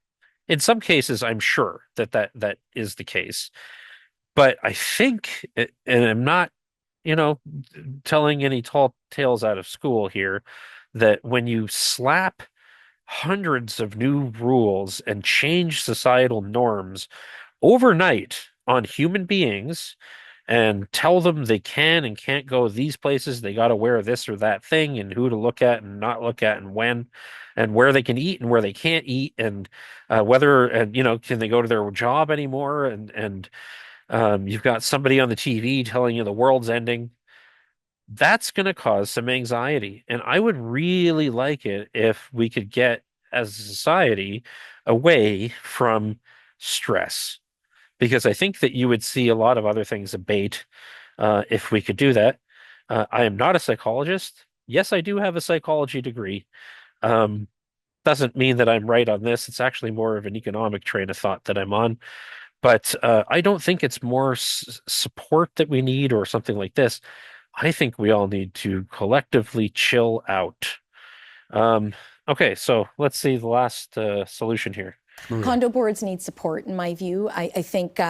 In some cases, I'm sure that is the case. But I think, and I'm not, you know, telling any tall tales out of school here, that when you slap hundreds of new rules and change societal norms overnight on human beings and tell them they can and can't go these places, they got to wear this or that thing, and who to look at and not look at, and when, and where they can eat and where they can't eat, and whether, and can they go to their job anymore, and you've got somebody on the TV telling you the world's ending. That's going to cause some anxiety. And I would really like it if we could get, as a society, away from stress, because I think that you would see a lot of other things abate if we could do that. I am not a psychologist. Yes, I do have a psychology degree. Um, doesn't mean that I'm right on this. It's actually more of an economic train of thought that I'm on. But I don't think it's more support that we need or something like this. I think we all need to collectively chill out. Um, okay, so let's see the last solution here. Maria. Condo boards need support, in my view. I think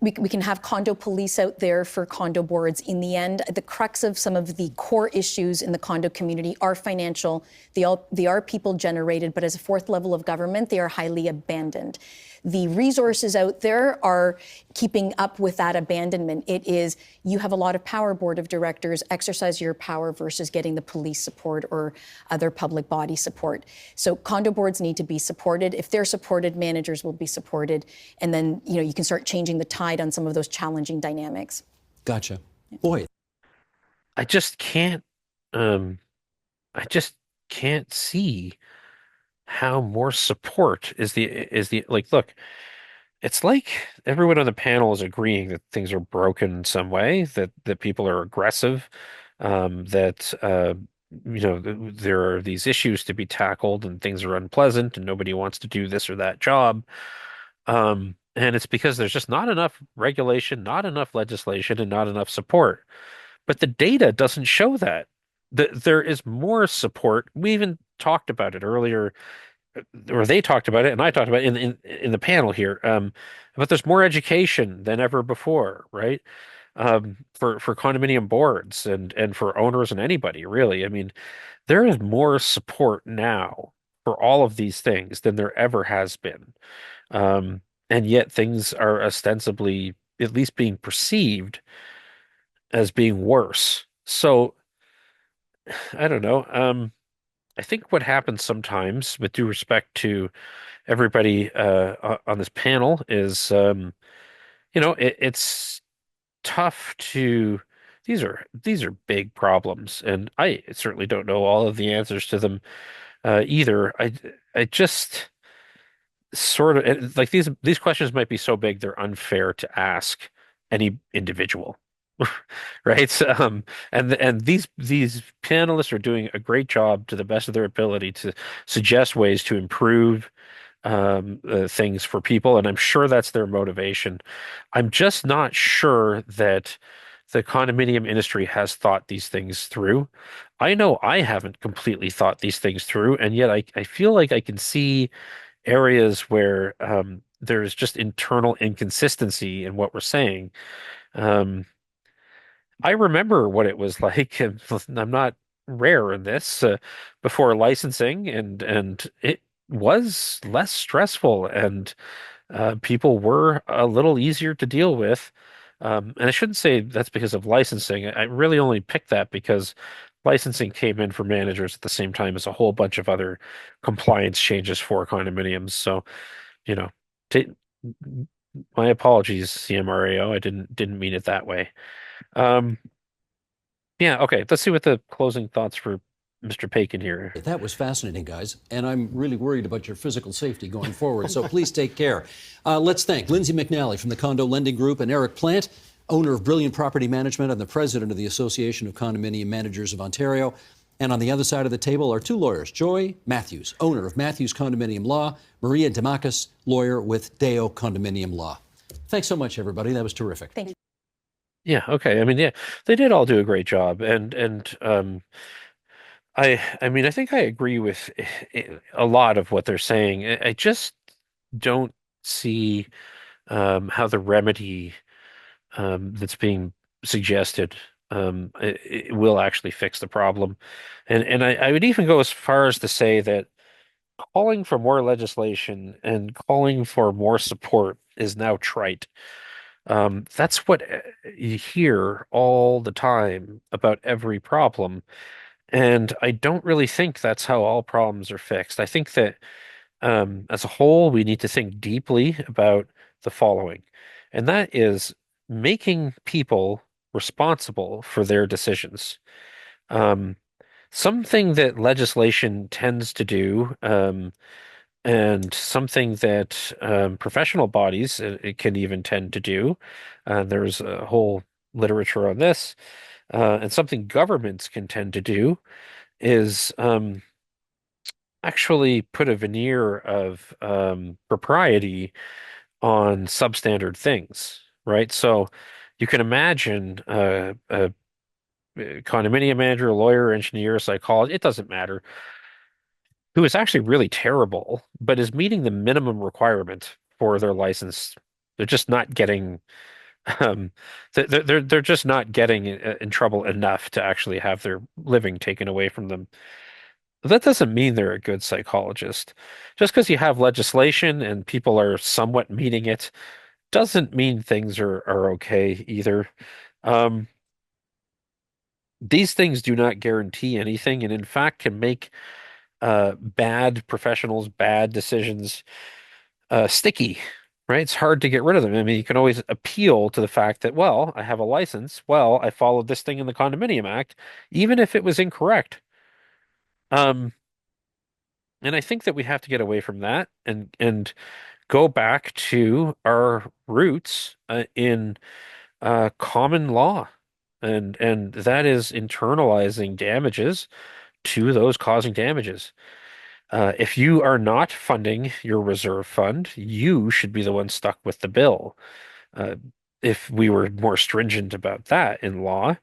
we can have condo police out there for condo boards. In the end, the crux of some of the core issues in the condo community are financial. They are people generated, but as a fourth level of government, they are highly abandoned. The resources out there are keeping up with that abandonment. It is, you have a lot of power, board of directors, exercise your power versus getting the police support or other public body support. So condo boards need to be supported. If they're supported, managers will be supported. And then, you can start changing the tide on some of those challenging dynamics. Gotcha. Boy. I just can't, um, I just can't see how more support is the like, look, it's like everyone on the panel is agreeing that things are broken in some way, that people are aggressive, that there are these issues to be tackled and things are unpleasant and nobody wants to do this or that job. And it's because there's just not enough regulation, not enough legislation, and not enough support. But the data doesn't show that. There is more support. We even talked about it earlier, or they talked about it, and I talked about it in the panel here. But there's more education than ever before, right? For condominium boards and for owners and anybody really. I mean, there is more support now for all of these things than there ever has been. Um, and yet things are ostensibly at least being perceived as being worse. So I don't know. I think what happens sometimes, with due respect to everybody on this panel, is it's tough to. These are big problems, and I certainly don't know all of the answers to them either. I just sort of like these questions might be so big they're unfair to ask any individual. Right? And these panelists are doing a great job to the best of their ability to suggest ways to improve things for people, and I'm sure that's their motivation. I'm just not sure that the condominium industry has thought these things through. I know I haven't completely thought these things through, and yet I feel like I can see areas where there's just internal inconsistency in what we're saying. Um, I remember what it was like, and I'm not rare in this, before licensing, and it was less stressful, and people were a little easier to deal with. And I shouldn't say that's because of licensing. I really only picked that because licensing came in for managers at the same time as a whole bunch of other compliance changes for condominiums. So, you know, ta my apologies, CMRAO. I didn't mean it that way. Um, yeah, okay. Let's see what the closing thoughts for Mr. Pakin here. That was fascinating, guys. And I'm really worried about your physical safety going forward. So please take care. Let's thank Lindsay McNally from the Condo Lending Group and Eric Plant, owner of Brilliant Property Management and the president of the Association of Condominium Managers of Ontario. And on the other side of the table are two lawyers, Joy Matthews, owner of Matthews Condominium Law, Maria Demakis, lawyer with Deo Condominium Law. Thanks so much, everybody. That was terrific. Thank you. Yeah, okay. I mean, yeah, they did all do a great job, and I mean, I think I agree with a lot of what they're saying. I just don't see how the remedy that's being suggested it will actually fix the problem. And I would even go as far as to say that calling for more legislation and calling for more support is now trite. That's what you hear all the time about every problem. And I don't really think that's how all problems are fixed. I think that as a whole, we need to think deeply about the following, and that is making people responsible for their decisions. Um, Something that legislation tends to do, and something that professional bodies it can even tend to do. There's a whole literature on this, and something governments can tend to do is actually put a veneer of propriety on substandard things, right? So you can imagine a condominium manager, a lawyer, engineer, psychologist, it doesn't matter, who is actually really terrible, but is meeting the minimum requirement for their license. They're just not getting um, they're just not getting in trouble enough to actually have their living taken away from them. That doesn't mean they're a good psychologist. Just because you have legislation and people are somewhat meeting it doesn't mean things are okay either. Um, these things do not guarantee anything, and in fact can make bad professionals, bad decisions sticky, right? It's hard to get rid of them. I mean, you can always appeal to the fact that, well, I have a license. Well, I followed this thing in the Condominium Act, even if it was incorrect. Um, and I think that we have to get away from that and go back to our roots in common law, and that is internalizing damages to those causing damages. If you are not funding your reserve fund, you should be the one stuck with the bill. Uh, if we were more stringent about that in law,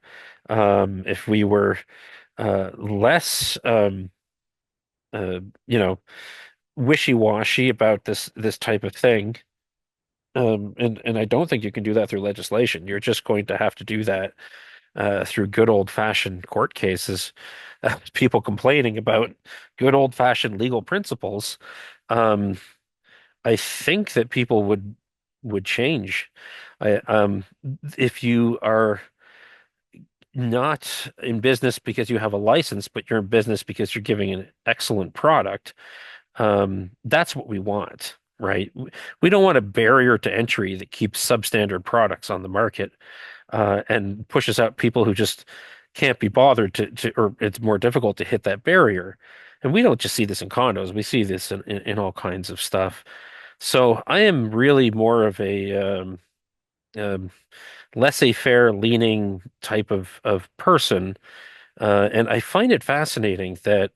if we were less, uh, you know, wishy-washy about this type of thing, and I don't think you can do that through legislation. You're just going to have to do that through good old-fashioned court cases, people complaining about good old-fashioned legal principles. Um, I think that people would would change. If you are not in business because you have a license, but you're in business because you're giving an excellent product, that's what we want, right? We don't want a barrier to entry that keeps substandard products on the market, and pushes out people who just can't be bothered or it's more difficult to hit that barrier. And we don't just see this in condos, we see this in all kinds of stuff. So I am really more of a um, laissez-faire leaning type of person. And I find it fascinating that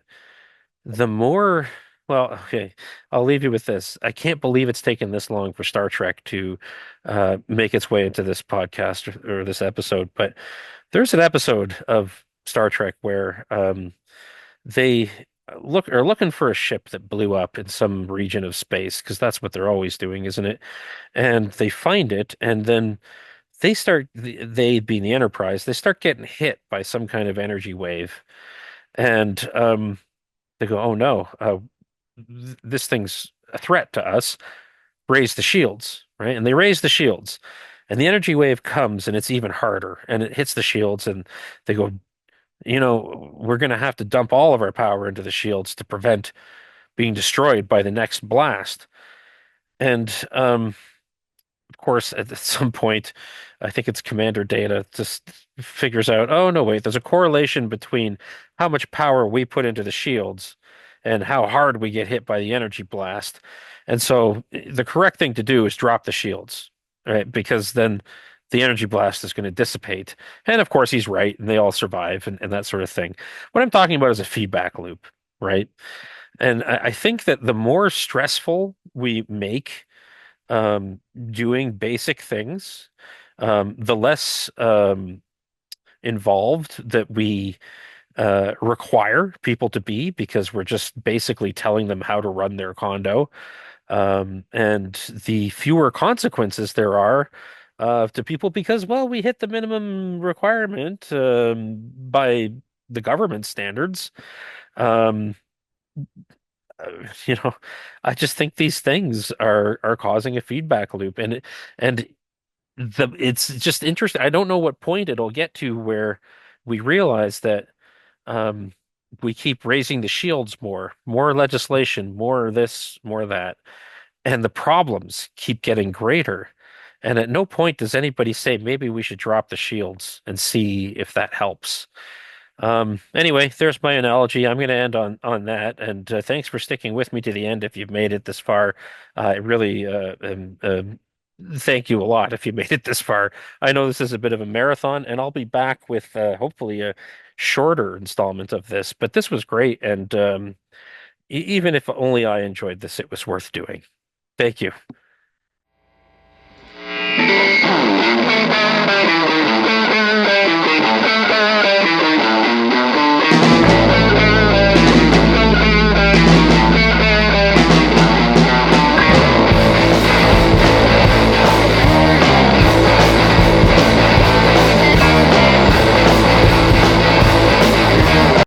the more, well, okay, I'll leave you with this. I can't believe it's taken this long for Star Trek to make its way into this podcast or this episode. But there's an episode of Star Trek where they are looking for a ship that blew up in some region of space because that's what they're always doing, isn't it? And they find it, and then they being the Enterprise, they start getting hit by some kind of energy wave, and they go, "Oh no, this thing's a threat to us. Raise the shields," right? And they raise the shields, and the energy wave comes, and it's even harder, and it hits the shields, and they go, we're going to have to dump all of our power into the shields to prevent being destroyed by the next blast. And of course, at some point, I think it's Commander Data just figures out, oh no, wait, there's a correlation between how much power we put into the shields and how hard we get hit by the energy blast. And so the correct thing to do is drop the shields, right? Because then the energy blast is going to dissipate. And of course, he's right, and they all survive and that sort of thing. What I'm talking about is a feedback loop, right? And I think that the more stressful we make doing basic things, the less involved that we require people to be because we're just basically telling them how to run their condo. And the fewer consequences there are to people because, well, we hit the minimum requirement by the government standards. Um, you know, I just think these things are causing a feedback loop, and it's just interesting. I don't know what point it'll get to where we realize that um, we keep raising the shields more legislation, more this, more that, and the problems keep getting greater. And at no point does anybody say maybe we should drop the shields and see if that helps. Anyway, there's my analogy. I'm going to end on that. And thanks for sticking with me to the end if you've made it this far. I really thank you a lot if you made it this far. I know this is a bit of a marathon, and I'll be back with hopefully a shorter installment of this. But this was great, and even if only I enjoyed this, it was worth doing. Thank you.